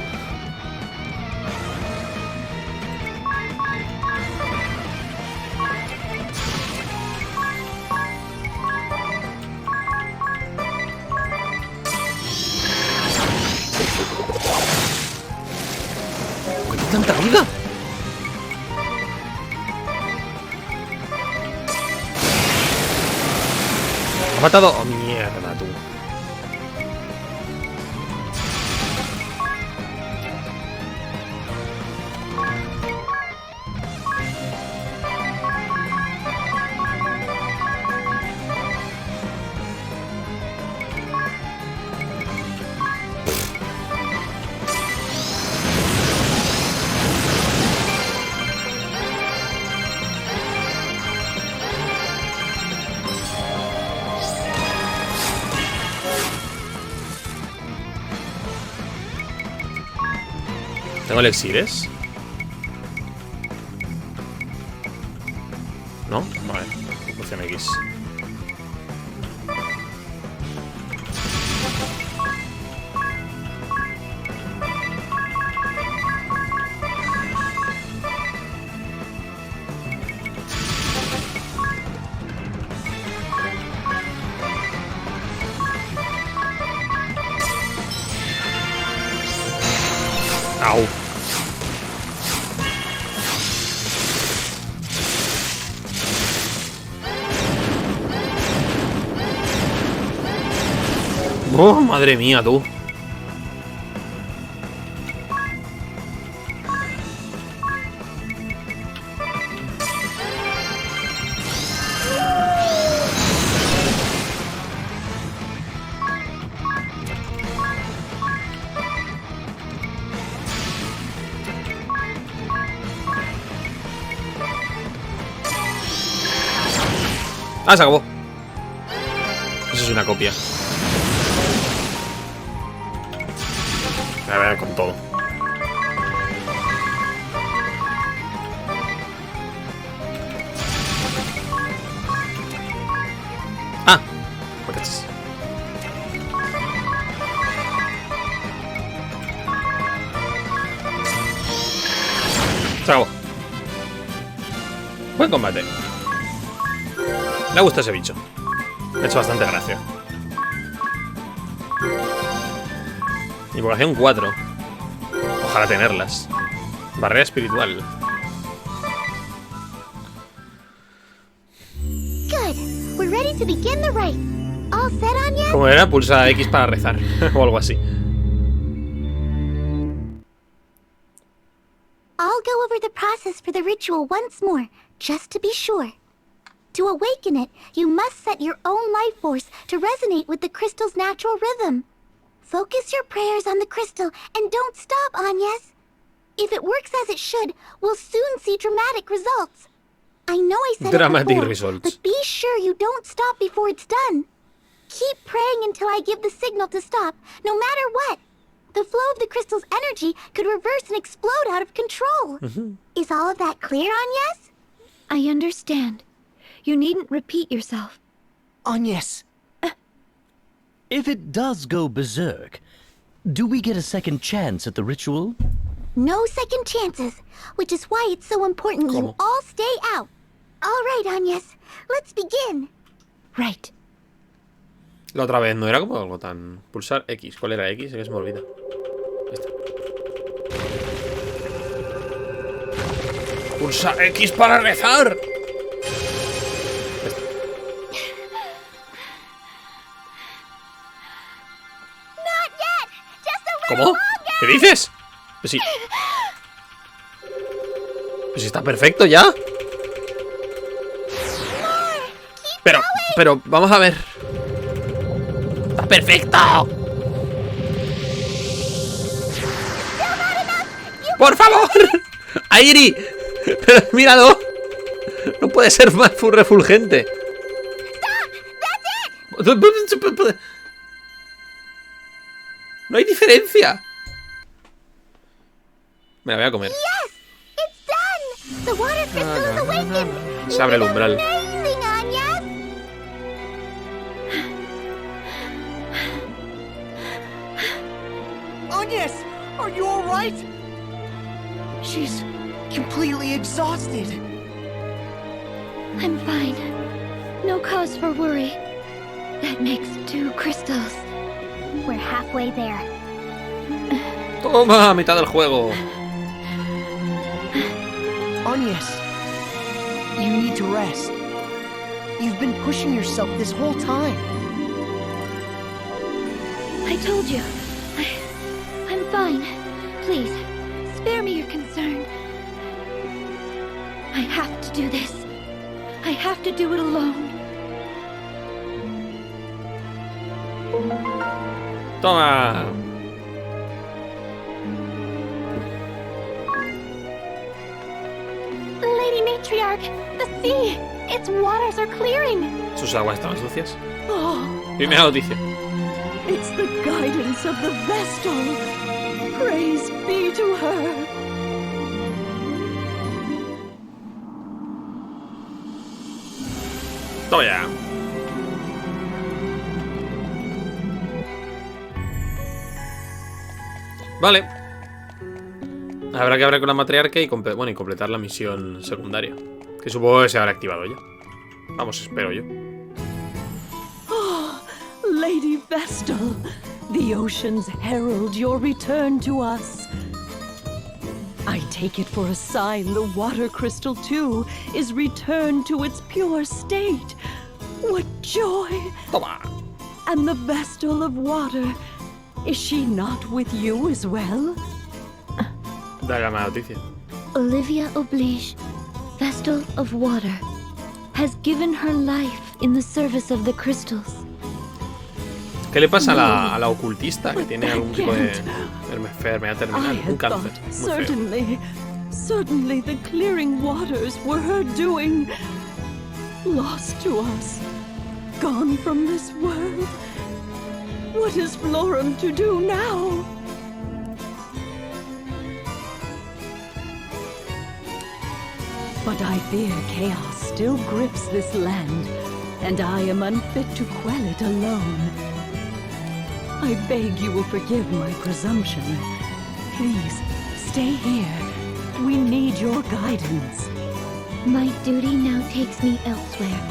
Speaker 1: ¿Tanta vida? ¿Ha matado? Oh, mierda, tú. ¿Tengo elixires? ¿No? Vale, poción X. Au. Oh, madre mía, tú. Ah, se acabó. Eso es una copia. A ver, con todo. Ah, pues. Se acabó. Buen combate. Me gusta ese bicho. Me ha hecho bastante gracia. Invocación 4. Ojalá tenerlas. Barrera espiritual.
Speaker 2: Good. We're ready to begin the rite. All set, Anya?
Speaker 1: Como era, pulsa X para rezar. O algo así.
Speaker 2: I'll go over the process for the ritual once more, just to be sure. To awaken it, you must set your own life force to resonate with the crystal's natural rhythm. Focus your prayers on the crystal and don't stop, Agnes. If it works as it should, we'll soon see dramatic results. I know I said
Speaker 1: Dramatic
Speaker 2: it before,
Speaker 1: results.
Speaker 2: but be sure you don't stop before it's done. Keep praying until I give the signal to stop, no matter what. The flow of the crystal's energy could reverse and explode out of control. Is all of that clear, Agnes?
Speaker 5: I understand. You needn't repeat yourself.
Speaker 3: Agnes. If it does go berserk, do we get a second chance at the ritual?
Speaker 2: No second chances, which is why it's so important you
Speaker 1: ¿Cómo?
Speaker 2: all stay out. All right, Agnes, let's begin.
Speaker 5: Right.
Speaker 1: La otra vez no era como algo tan... Pulsar X. ¿Cuál era X? Es que se me olvida. Esta. Pulsar X para rezar. Esta.
Speaker 2: Not yet! Just a little
Speaker 1: ¿Cómo?
Speaker 2: longer!
Speaker 1: ¿Qué dices? Pues sí. Pues sí, está perfecto ya. Pero, vamos a ver. ¡Está perfecto! ¡Por favor! ¡Airi! Pero míralo. No puede ser más refulgente. ¡No hay diferencia! Me la voy a comer.
Speaker 2: Yes! It's done! The water crystal is awakened!
Speaker 1: Se abre el umbral.
Speaker 2: Amazing, Anya!
Speaker 4: Agnes, are you alright? She's completely exhausted.
Speaker 5: I'm fine. No cause for worry. That makes 2 crystals.
Speaker 2: We're halfway there.
Speaker 1: Toma, mitad del juego.
Speaker 4: Agnes, you need to rest. You've been pushing yourself this whole time.
Speaker 5: I told you. I'm fine. Please, spare me your concern. I have to do this. I have to do it alone.
Speaker 1: Toma.
Speaker 2: Lady Matriarch, the sea! Its waters are clearing!
Speaker 1: Sus aguas estaban sucias.
Speaker 4: Oh,
Speaker 1: Primera noticia.
Speaker 4: it's the guidance of the Vestal. Praise be to her.
Speaker 1: Toma ya. Vale. Habrá que hablar con la matriarca y, y completar la misión secundaria. Que supongo que se habrá activado ya. Vamos, espero yo.
Speaker 6: Lady Vestal, the oceans herald your return to us. I take it for a sign the water crystal too is returned to its pure state. What joy!
Speaker 1: Toma.
Speaker 6: And the Vestal of water, is she not with you as well?
Speaker 1: Dale la mala noticia.
Speaker 5: Olivia Oblige, Vestal of Water, has given her life in the service of the crystals.
Speaker 1: ¿Qué le pasa a la ocultista que tiene algún tipo de enfermedad terminal? Un cáncer. Muy feo.
Speaker 6: Certainly the clearing waters were her doing. Lost to us, gone from this world. What is Florum to do now? But I fear chaos still grips this land, and I am unfit to quell it alone. I beg you will forgive my presumption. Please, stay here. We need your guidance.
Speaker 5: My duty now takes me elsewhere.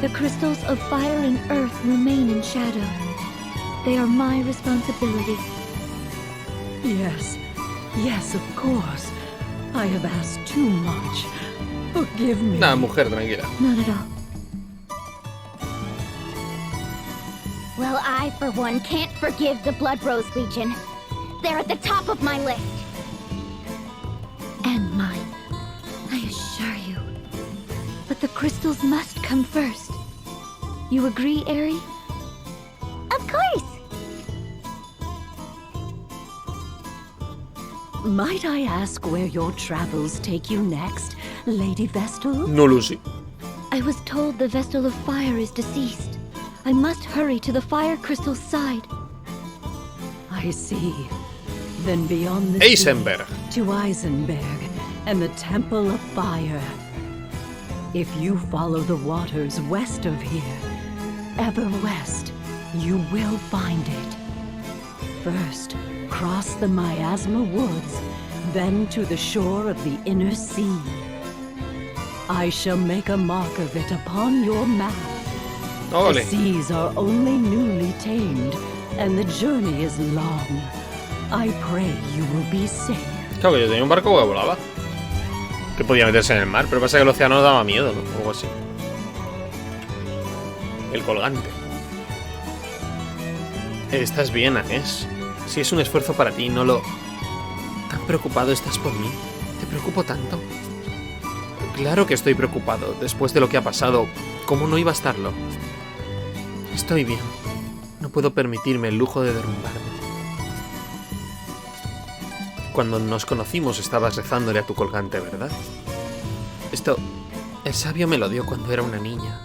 Speaker 5: The crystals of fire and earth remain in shadow. They are my responsibility.
Speaker 6: Yes, of course. I have asked too much. Forgive me.
Speaker 1: Nada, mujer, tranquila.
Speaker 5: Not at all.
Speaker 2: Well, I, for one, can't forgive the Blood Rose Legion. They're at the top of my list.
Speaker 5: And mine, I assure you. But the crystals must come first. You agree, Aerie?
Speaker 2: Of course!
Speaker 6: Might I ask where your travels take you next, Lady Vestal?
Speaker 1: No, Lucy.
Speaker 5: I was told the Vestal of Fire is deceased. I must hurry to the fire crystal's side.
Speaker 6: I see. Then beyond the sea,
Speaker 1: Eisenberg.
Speaker 6: to Eisenberg and the Temple of Fire. If you follow the waters west of here, ever west, you will find it. First, cross the Miasma Woods, then to the shore of the inner sea. I shall make a mark of it upon your map.
Speaker 1: Ole.
Speaker 6: The seas are only newly tamed, and the journey is long. I pray you will be safe.
Speaker 1: Claro que yo tenía un barco que volaba. Que podía meterse en el mar, pero pasa que el océano no daba miedo, ¿no? O algo así. El colgante. Estás bien, Agnes. Si es un esfuerzo para ti, no lo... ¿Tan preocupado estás por mí? ¿Te preocupo tanto? Claro que estoy preocupado. Después de lo que ha pasado, ¿cómo no iba a estarlo? Estoy bien. No puedo permitirme el lujo de derrumbarme. Cuando nos conocimos estabas rezándole a tu colgante, ¿verdad? Esto... El sabio me lo dio cuando era una niña.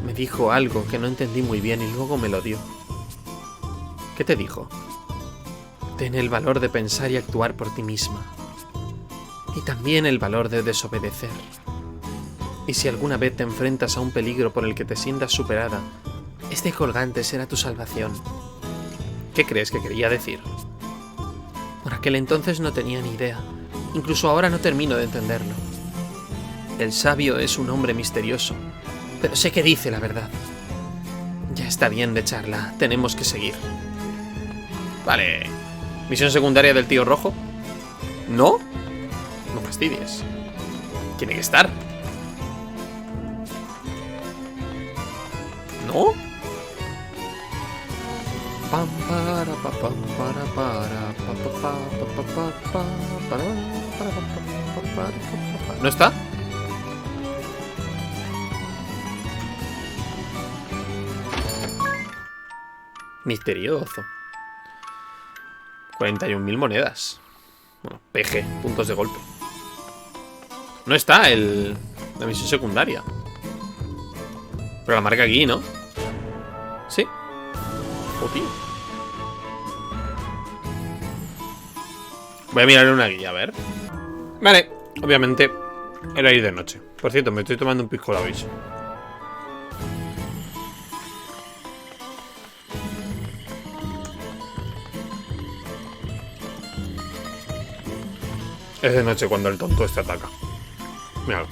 Speaker 1: Me dijo algo que no entendí muy bien y luego me lo dio. ¿Qué te dijo? Ten el valor de pensar y actuar por ti misma. Y también el valor de desobedecer. Y si alguna vez te enfrentas a un peligro por el que te sientas superada, este colgante será tu salvación. ¿Qué crees que quería decir? Por aquel entonces no tenía ni idea. Incluso ahora no termino de entenderlo. El sabio es un hombre misterioso, pero sé que dice la verdad. Ya está bien de charla, tenemos que seguir. Vale. ¿Misión secundaria del tío rojo? ¿No? No fastidies. Tiene que estar. ¿No? Pam para pa pam para pa pa pa pa pa pa para. ¿No está? Misterioso. 41.000 monedas. Bueno, PG, puntos de golpe. No está la misión secundaria. Pero la marca aquí, ¿no? Sí. Oh, tío. Voy a mirar una guía, a ver. Vale, obviamente era ir de noche. Por cierto, me estoy tomando un pisco labis. Es de noche cuando el tonto este ataca. Míralo.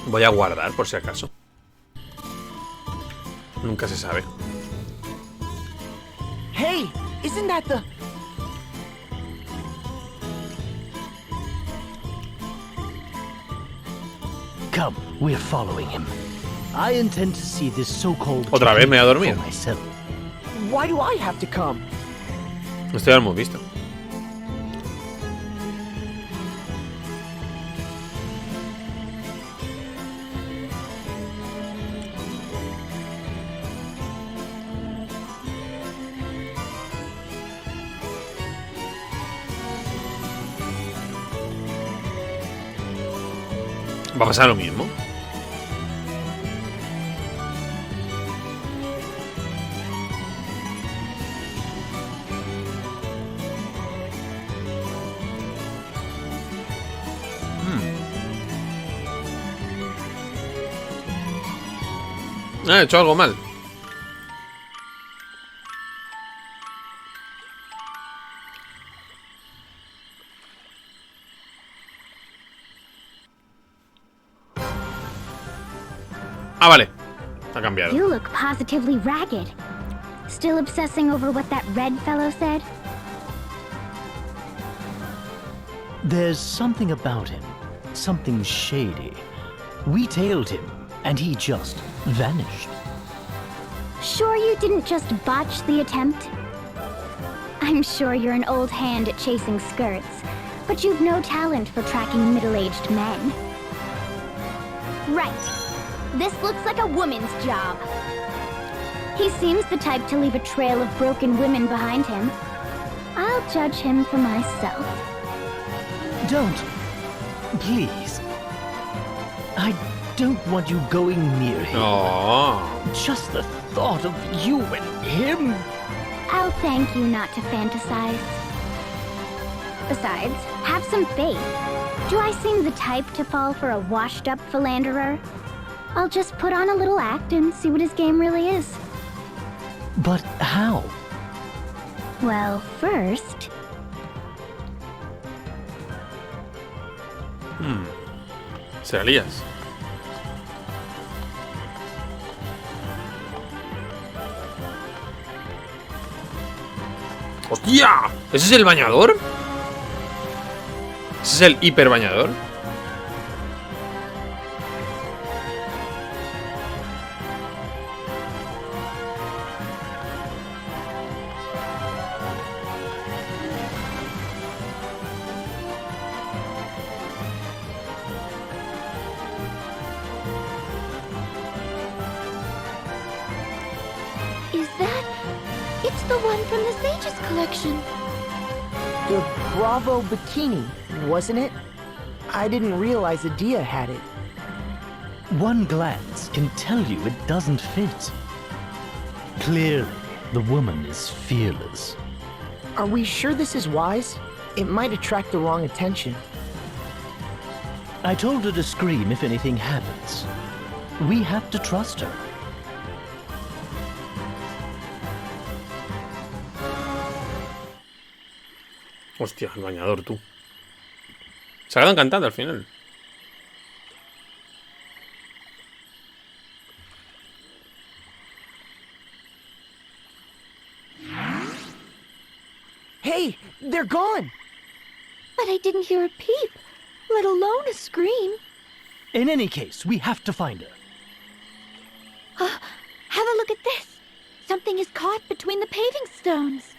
Speaker 1: Voy a guardar por si acaso. Nunca se sabe.
Speaker 4: Hey, isn't that the...
Speaker 3: Come, we're following him. I intend to see this so-called...
Speaker 1: Otra vez me voy a dormir.
Speaker 3: for myself.
Speaker 4: Why do I have to come?
Speaker 1: Esto ya lo hemos visto. ¿Va a pasar lo mismo? He hecho algo mal. Ah, vale. Ha cambiado.
Speaker 5: You look positively ragged. Still obsessing over what that red fellow said?
Speaker 3: There's something about him. Something shady. We tailed him, and he just vanished.
Speaker 5: Sure you didn't just botch the attempt? I'm sure you're an old hand at chasing skirts, but you've no talent for tracking middle-aged men. Right. This looks like a woman's job. He seems the type to leave a trail of broken women behind him. I'll judge him for myself.
Speaker 3: Don't. Please. I don't want you going near him.
Speaker 1: Oh.
Speaker 3: Just the thought of you and him.
Speaker 5: I'll thank you not to fantasize. Besides, have some faith. Do I seem the type to fall for a washed-up philanderer? I'll just put on a little act and see what his game really is.
Speaker 3: But how?
Speaker 5: Well, first...
Speaker 1: ¿Será Elías? ¡Hostia! ¿Ese es el bañador? ¿Ese es el hiper bañador?
Speaker 2: Is that... It's the one from the Sage's collection.
Speaker 4: The Bravo bikini, wasn't it? I didn't realize Adia had it.
Speaker 3: One glance can tell you it doesn't fit. Clearly, the woman is fearless.
Speaker 4: Are we sure this is wise? It might attract the wrong attention.
Speaker 3: I told her to scream if anything happens. We have to trust her.
Speaker 1: Hostia, el bañador, tú. Se ha quedado cantando al final.
Speaker 4: Hey, they're gone!
Speaker 2: But I didn't hear a peep, let alone a scream.
Speaker 3: In any case, we have to find her.
Speaker 2: Have a look at this. Something is caught between the paving stones.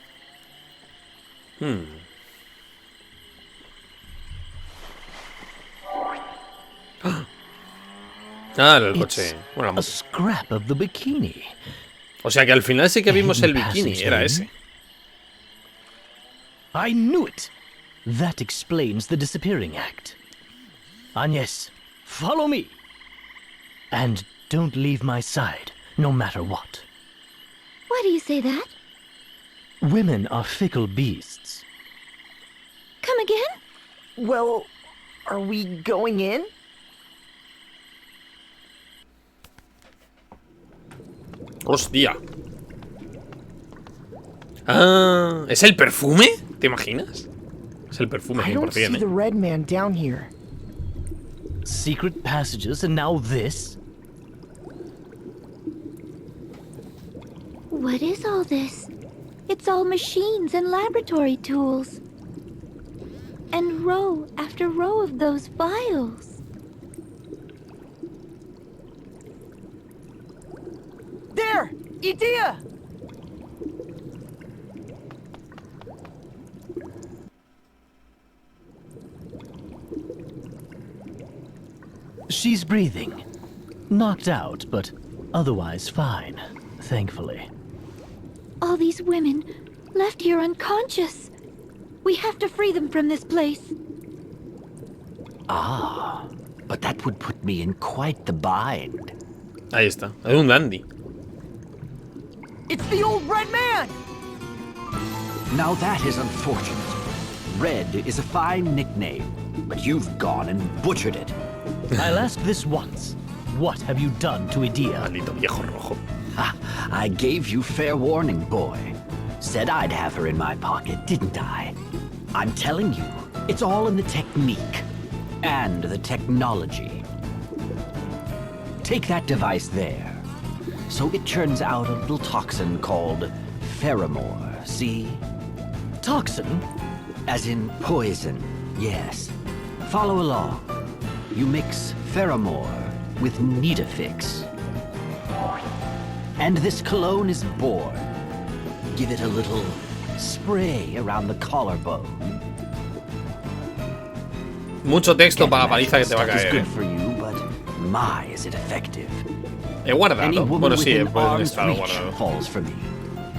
Speaker 1: Ah, el
Speaker 3: It's
Speaker 1: coche. Bueno, la
Speaker 3: a
Speaker 1: moto.
Speaker 3: scrap of the bikini.
Speaker 1: O sea que al final sí que vimos el bikini, era ese.
Speaker 3: I knew it! That explains the disappearing act. Agnes, follow me. And don't leave my side, no matter what.
Speaker 2: Why do you say that?
Speaker 3: Women are fickle beasts.
Speaker 2: Come again?
Speaker 4: Well, are we going in?
Speaker 1: Hostia. Ah, ¿es el perfume? ¿Te imaginas? Es el perfume
Speaker 4: I don't see
Speaker 1: 100%,
Speaker 4: the red man down here.
Speaker 3: Secret passages and now this?
Speaker 2: What is all this? It's all machines and laboratory tools. And row after row of those vials.
Speaker 4: There! Idea!
Speaker 3: She's breathing. Knocked out, but otherwise fine, thankfully.
Speaker 2: All these women left here unconscious. We have to free them from this place.
Speaker 7: Ah, but that would put me in quite the bind.
Speaker 1: Ahí está, es un dandy.
Speaker 4: It's the old red man!
Speaker 7: Now that is unfortunate. Red is a fine nickname, but you've gone and butchered it.
Speaker 3: I'll ask this once. What have you done to Idea?
Speaker 1: Maldito viejo rojo.
Speaker 7: Ha, I gave you fair warning, boy. Said I'd have her in my pocket, didn't I? I'm telling you, it's all in the technique and the technology. Take that device there. So it churns out a little toxin called pheromore, see?
Speaker 3: Toxin?
Speaker 7: As in poison, yes. Follow along. You mix pheromore with Nitafix. And this cologne is born. Give it a little spray around the collarbone.
Speaker 1: Mucho texto para la paliza que te va a
Speaker 7: Stuff is
Speaker 1: caer.
Speaker 7: good for you, but my, is it effective.
Speaker 1: He guardado.
Speaker 7: Any woman
Speaker 1: Bueno, sí,
Speaker 7: within
Speaker 1: he
Speaker 7: arm's
Speaker 1: estado
Speaker 7: reach
Speaker 1: guardado.
Speaker 7: falls for me.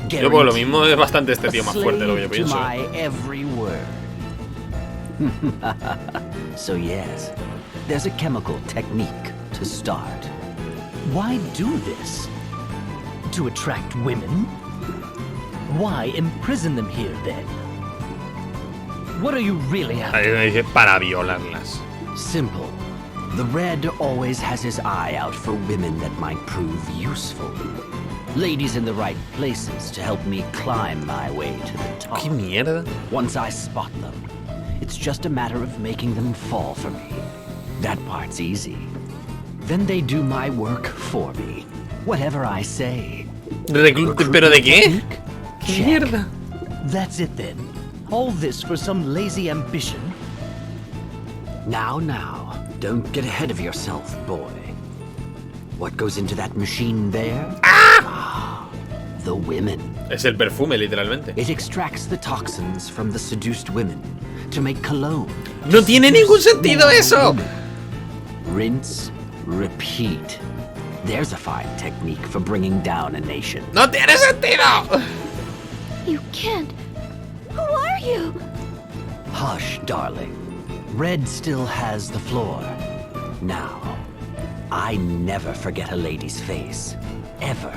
Speaker 1: Yo por lo mismo es bastante este tío más fuerte de lo que yo
Speaker 7: Slave to
Speaker 1: pienso.
Speaker 7: my every word. So yes, there's a chemical technique to start.
Speaker 3: Why do this? To attract women? Why imprison them here then? What are you really after?
Speaker 1: Ahí dice para violarlas.
Speaker 7: Simple. The Red always has his eye out for women that might prove useful. Ladies in the right places to help me climb my way to the top.
Speaker 1: ¿Qué mierda?
Speaker 7: Once I spot them, it's just a matter of making them fall for me. That part's easy. Then they do my work for me. Whatever I say.
Speaker 1: ¿Pero de qué? ¿Qué
Speaker 7: Check.
Speaker 1: mierda?
Speaker 3: That's it then. All this for some lazy ambition?
Speaker 7: Now, don't get ahead of yourself, boy. What goes into that machine there? Ah! The women.
Speaker 1: Es el perfume, literalmente.
Speaker 7: It extracts the toxins from the seduced women to make cologne.
Speaker 1: No tiene ningún sentido eso.
Speaker 7: Rinse, repeat. There's a fine technique for bringing down a nation.
Speaker 1: No tiene sentido.
Speaker 2: You can't. Who are you?
Speaker 7: Hush, darling. Red still has the floor. Now, I never forget a lady's face. Ever.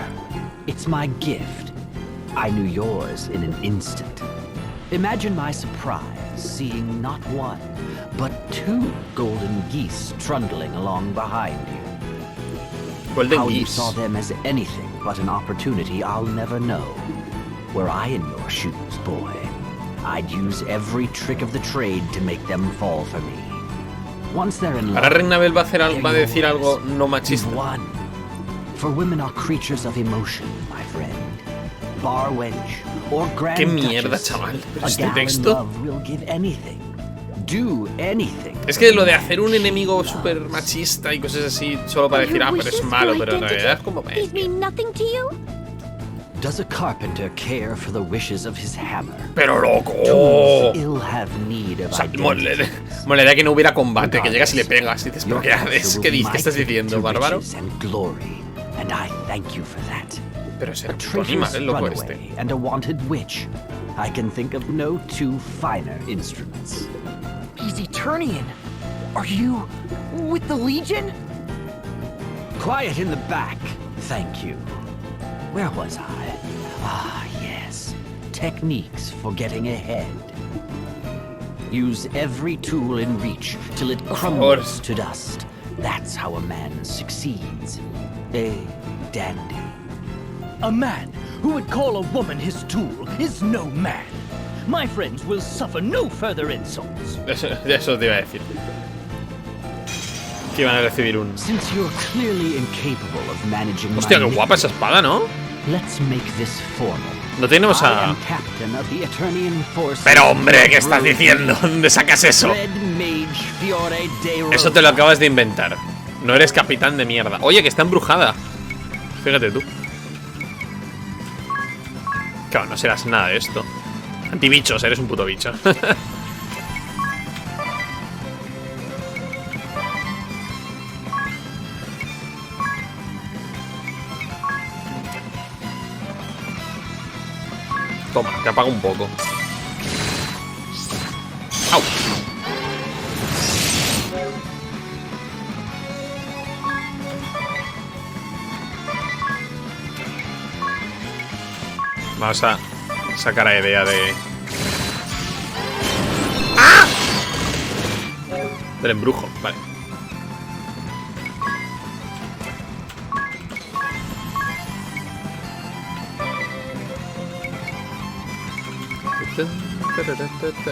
Speaker 7: It's my gift. I knew yours in an instant. Imagine my surprise seeing not one, but 2 golden geese trundling along behind you.
Speaker 1: Golden
Speaker 7: How you
Speaker 1: geese.
Speaker 7: saw them as anything but an opportunity I'll never know. Were I in your shoes, boy, I'd use every trick of the trade to make them fall for me. Once they're in love,
Speaker 1: Ahora Reina Bel va a decir algo no
Speaker 7: you've
Speaker 1: machista.
Speaker 7: won. For women are creatures of emotion, my friend. Bar wench or grand
Speaker 1: Qué mierda,
Speaker 7: duchess,
Speaker 1: chaval. Pero
Speaker 7: a
Speaker 1: este
Speaker 7: gal in
Speaker 1: texto.
Speaker 7: love will give anything. Do anything.
Speaker 1: Es que lo de hacer un enemigo súper machista y cosas así solo para decir, ah, pero es malo, pero en realidad es como...
Speaker 5: These mean nothing to you?
Speaker 7: Does a carpenter care for the wishes of his hammer?
Speaker 1: Pero loco.
Speaker 7: Tools ill have need of
Speaker 1: O sea,
Speaker 7: identities.
Speaker 1: molaría que no hubiera combate, que llegas y le pegas y dices, ¿pero qué haces? ¿Qué dices? ¿Qué estás diciendo, bárbaro?
Speaker 7: And glory, and I thank you for that.
Speaker 1: Pero es
Speaker 7: A
Speaker 1: el puto anima,
Speaker 7: traitorous
Speaker 1: el loco este.
Speaker 7: runaway and a wanted witch. I can think of no 2 finer instruments.
Speaker 4: He's Eternian. Are you with the Legion?
Speaker 7: Quiet in the back. Thank you. Where was I? Ah, yes. Techniques for getting ahead. Use every tool in reach till it crumbles to dust. That's how a man succeeds. A dandy.
Speaker 3: A man who would call a woman his tool is no man. My friends will suffer no further insults.
Speaker 1: Eso te iba a decir. Que iban a recibir un...
Speaker 7: Since you're clearly incapable of managing
Speaker 1: Hostia, qué
Speaker 7: my
Speaker 1: guapa esa espada, ¿no?
Speaker 7: let's make this formal.
Speaker 1: No tenemos
Speaker 7: I
Speaker 1: a...
Speaker 7: am captain of the Eternian forces.
Speaker 1: Pero hombre, ¿qué estás diciendo? ¿Dónde sacas eso?
Speaker 7: Red Mage Fiore de
Speaker 1: Eso te lo acabas de inventar. No eres capitán de mierda. Oye, que está embrujada. Fíjate tú. Claro, no serás nada de esto. Antibichos, eres un puto bicho. Toma, te apago un poco. ¡Au! Vamos a sacar la idea de... ¡Ah! Del embrujo, vale.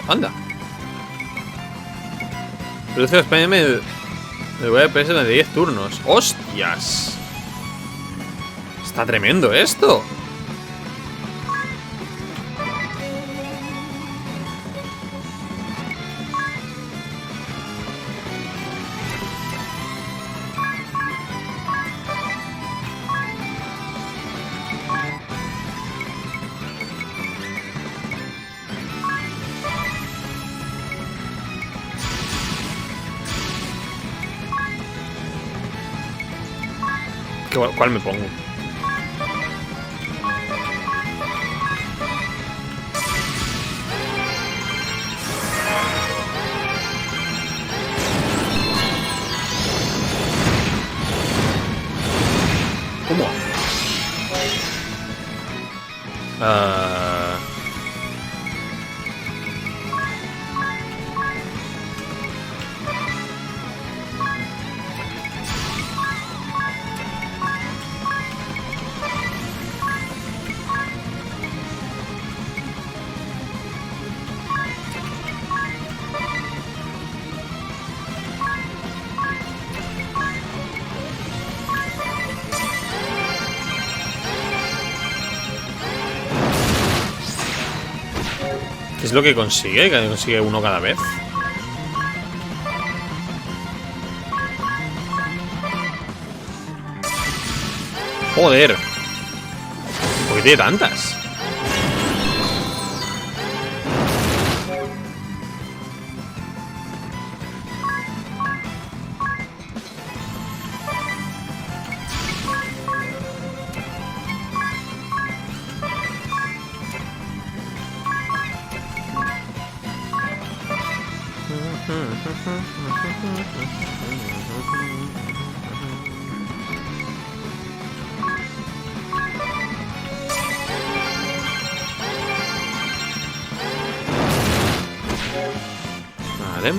Speaker 1: ¡Anda! Reduce los PM de VPS de 10 turnos. ¡Hostias! Está tremendo esto. ¿Cuál me pongo? ¿Cómo? ¿Qué es lo que consigue? ¿Que consigue uno cada vez? Joder. ¿Por qué tiene tantas? Vale.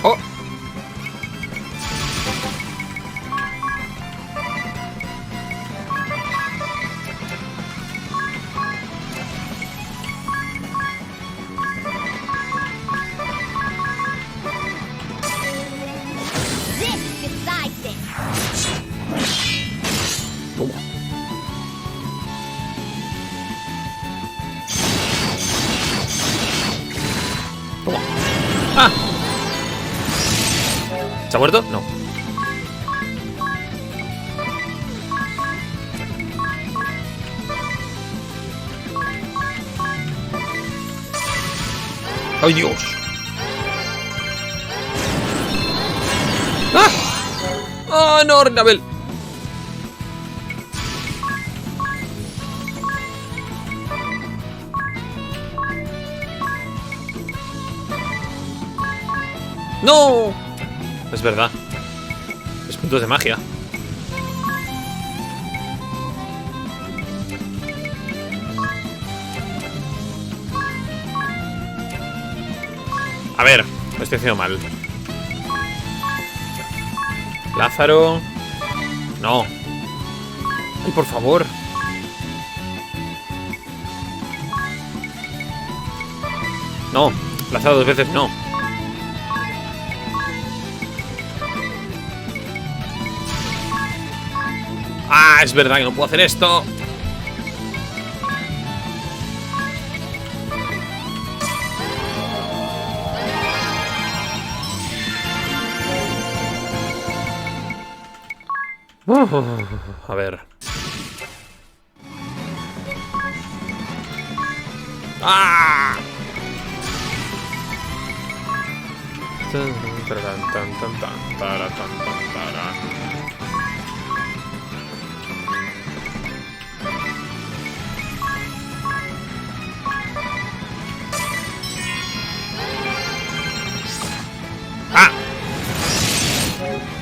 Speaker 1: ¡Oh! Toma. ¡Ah! ¿Se ha muerto? No. ¡Ay, Dios! ¡Ah! ¡Oh, no, Renabel! ¡No! Es verdad. Es puntos de magia. A ver, lo estoy haciendo mal. Lázaro. No. Ay, por favor. No. Lázaro 2 veces no. Ah, es verdad que no puedo hacer esto. A ver. ¡Ah! ¡Ah!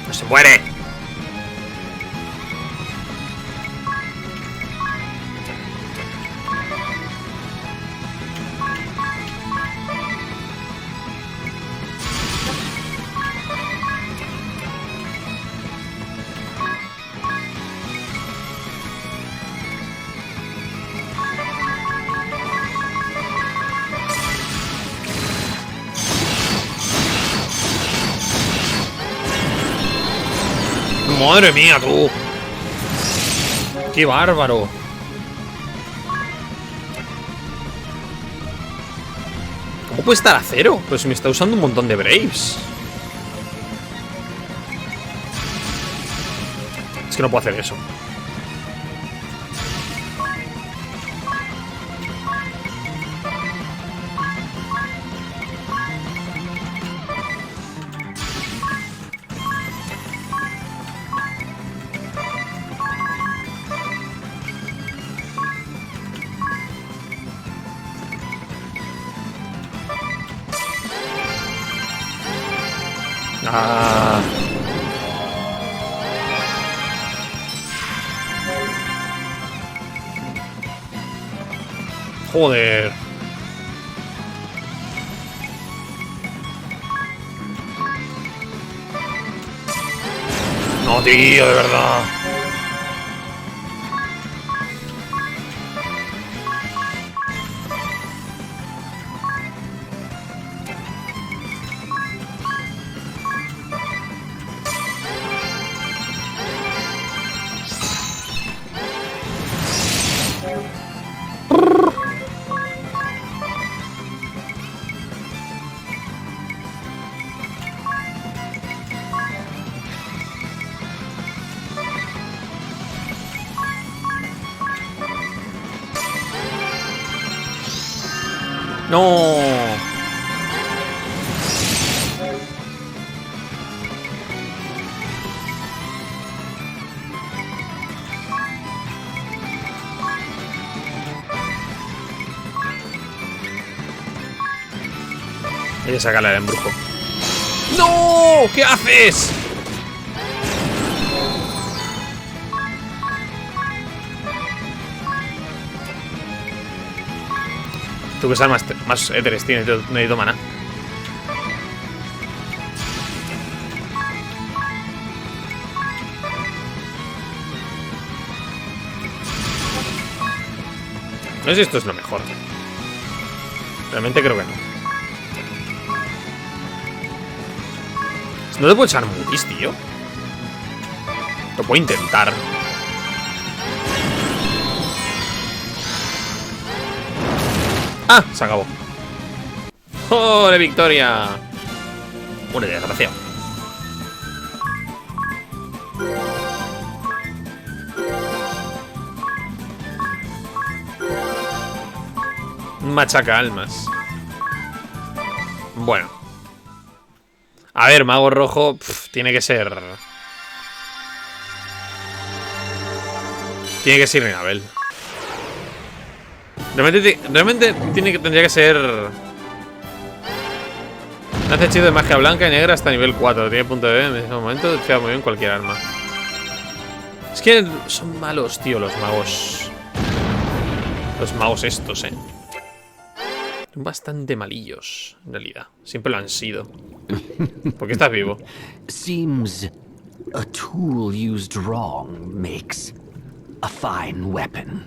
Speaker 1: ¡No se muere! ¡Madre mía, tú! ¡Qué bárbaro! ¿Cómo puede estar a cero? Pues me está usando un montón de Braves. Es que no puedo hacer eso. Ah. Joder. No, tío, de verdad. No. Hay que sacarle al embrujo. ¡No! ¿Qué haces? Tú que usar más éteres tienes, necesito mana. No sé si esto es lo mejor. Realmente creo que no. No te puedo echar mutis, tío. Lo puedo intentar. ¡Ah! Se acabó. ¡Ole, victoria! Una desgracia. Machaca almas. Bueno. A ver, mago rojo tiene que ser... Tiene que ser Rinabel. Realmente tendría que ser... Hace hechizo de magia blanca y negra hasta nivel 4. Tiene punto de B en ese momento. Te muy bien cualquier arma. Es que son malos, tío, los magos. Los magos estos, Son bastante malillos, en realidad. Siempre lo han sido. ¿Por qué estás vivo?
Speaker 7: Seems a tool used wrong makes a fine weapon.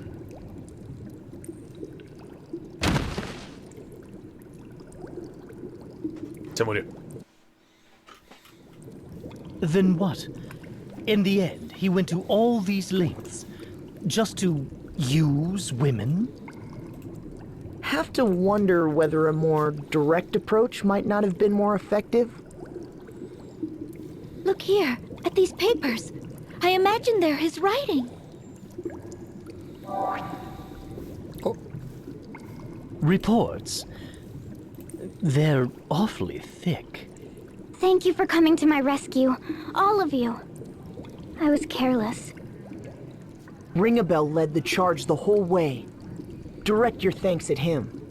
Speaker 1: Se murió.
Speaker 3: Then what? In the end, he went to all these lengths just to use women?
Speaker 4: Have to wonder whether a more direct approach might not have been more effective.
Speaker 5: Look here, at these papers. I imagine they're his writing.
Speaker 3: Reports. They're awfully thick.
Speaker 5: Thank you for coming to my rescue, all of you. I was careless.
Speaker 4: Ringabel led the charge the whole way. Direct your thanks at him.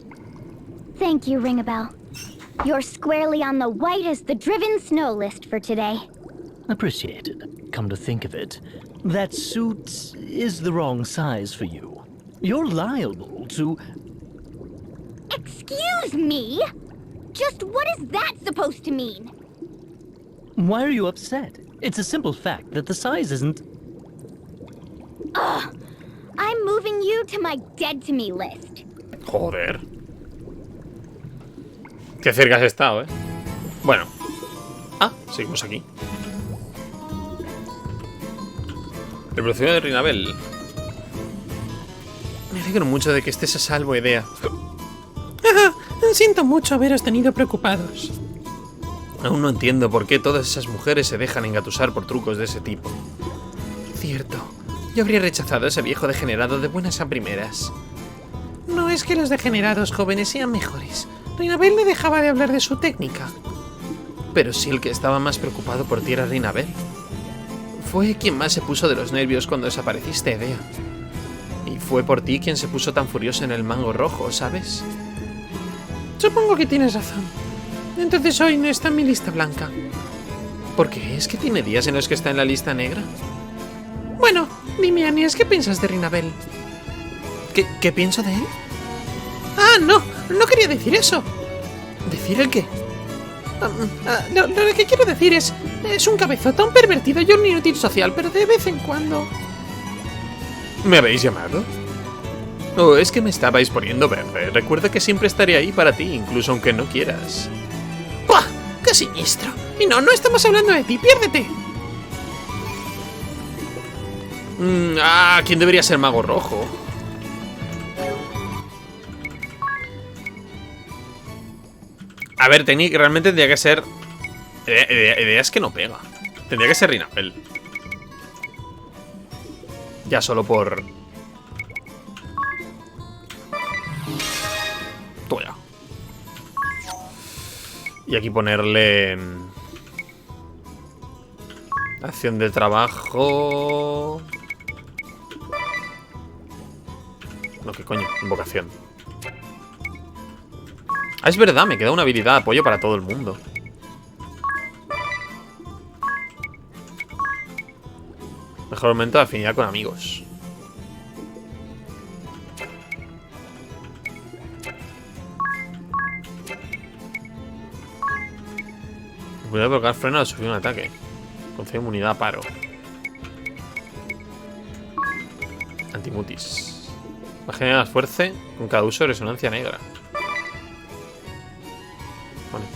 Speaker 5: Thank you, Ringabel. You're squarely on the white as the driven snow list for today.
Speaker 3: Appreciated. Come to think of it, that suit is the wrong size for you. You're liable to...
Speaker 5: Excuse me? Just what is that supposed to mean?
Speaker 3: Why are you upset? It's a simple fact that the size isn't...
Speaker 5: Ugh! I'm moving you to my dead to me list.
Speaker 1: Joder. Qué cerca has estado, Bueno. Ah, seguimos aquí. Revolución de Rinabel. Me alegro mucho de que estés a salvo, Idea. Siento mucho haberos tenido preocupados. Aún no entiendo por qué todas esas mujeres se dejan engatusar por trucos de ese tipo. Cierto. Yo habría rechazado a ese viejo degenerado de buenas a primeras. No es que los degenerados jóvenes sean mejores. Rinabel no dejaba de hablar de su técnica. Pero sí el que estaba más preocupado por ti era Rinabel. Fue quien más se puso de los nervios cuando desapareciste, Idea. Y fue por ti quien se puso tan furioso en el mango rojo, ¿sabes? Supongo que tienes razón. Entonces hoy no está en mi lista blanca. ¿Por qué? ¿Es que tiene días en los que está en la lista negra? Bueno, dime, Anies, ¿qué piensas de Rinabel? ¿Qué pienso de él? Ah, no quería decir eso. ¿Decir el qué? Lo que quiero decir es un cabezota, un pervertido y un inútil social, pero de vez en cuando... ¿Me habéis llamado? Oh, es que me estabais poniendo verde. Recuerda que siempre estaré ahí para ti, incluso aunque no quieras. ¡Pah! ¡Qué siniestro! Y no estamos hablando de ti, piérdete. ¿Quién debería ser mago rojo? A ver, realmente tendría que ser... Idea es que no pega. Tendría que ser Rinabel. Ya solo por... Tuya. Y aquí ponerle... Acción de trabajo... No, ¿qué coño? Invocación. Ah, es verdad, me queda una habilidad de apoyo para todo el mundo. Mejor aumento de afinidad con amigos. Puede provocar freno al sufrir un ataque. Concede inmunidad a paro. Antimutis. Va a generar esfuerzo con cada uso de resonancia negra. Vale.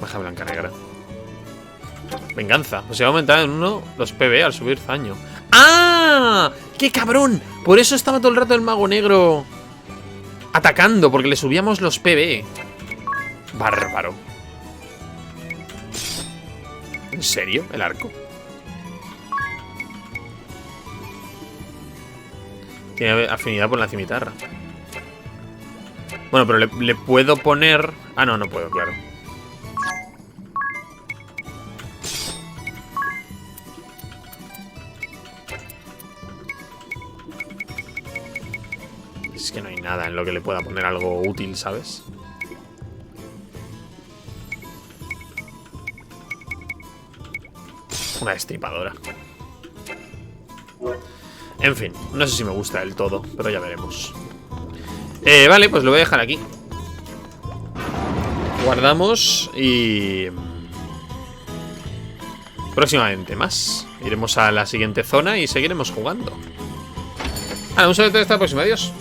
Speaker 1: Baja blanca negra. Venganza. Pues se va a aumentar en 1 los PB al subir daño. ¡Ah! ¡Qué cabrón! Por eso estaba todo el rato el mago negro atacando, porque le subíamos los PB. Bárbaro. ¿En serio? ¿El arco? Tiene afinidad por la cimitarra. Bueno, pero le puedo poner... Ah, no, no puedo, claro. Es que no hay nada en lo que le pueda poner algo útil, ¿sabes? Una destripadora. En fin, no sé si me gusta del todo, pero ya veremos. Vale, pues lo voy a dejar aquí. Guardamos y... próximamente más. Iremos a la siguiente zona y seguiremos jugando. Un saludo hasta la próxima, adiós.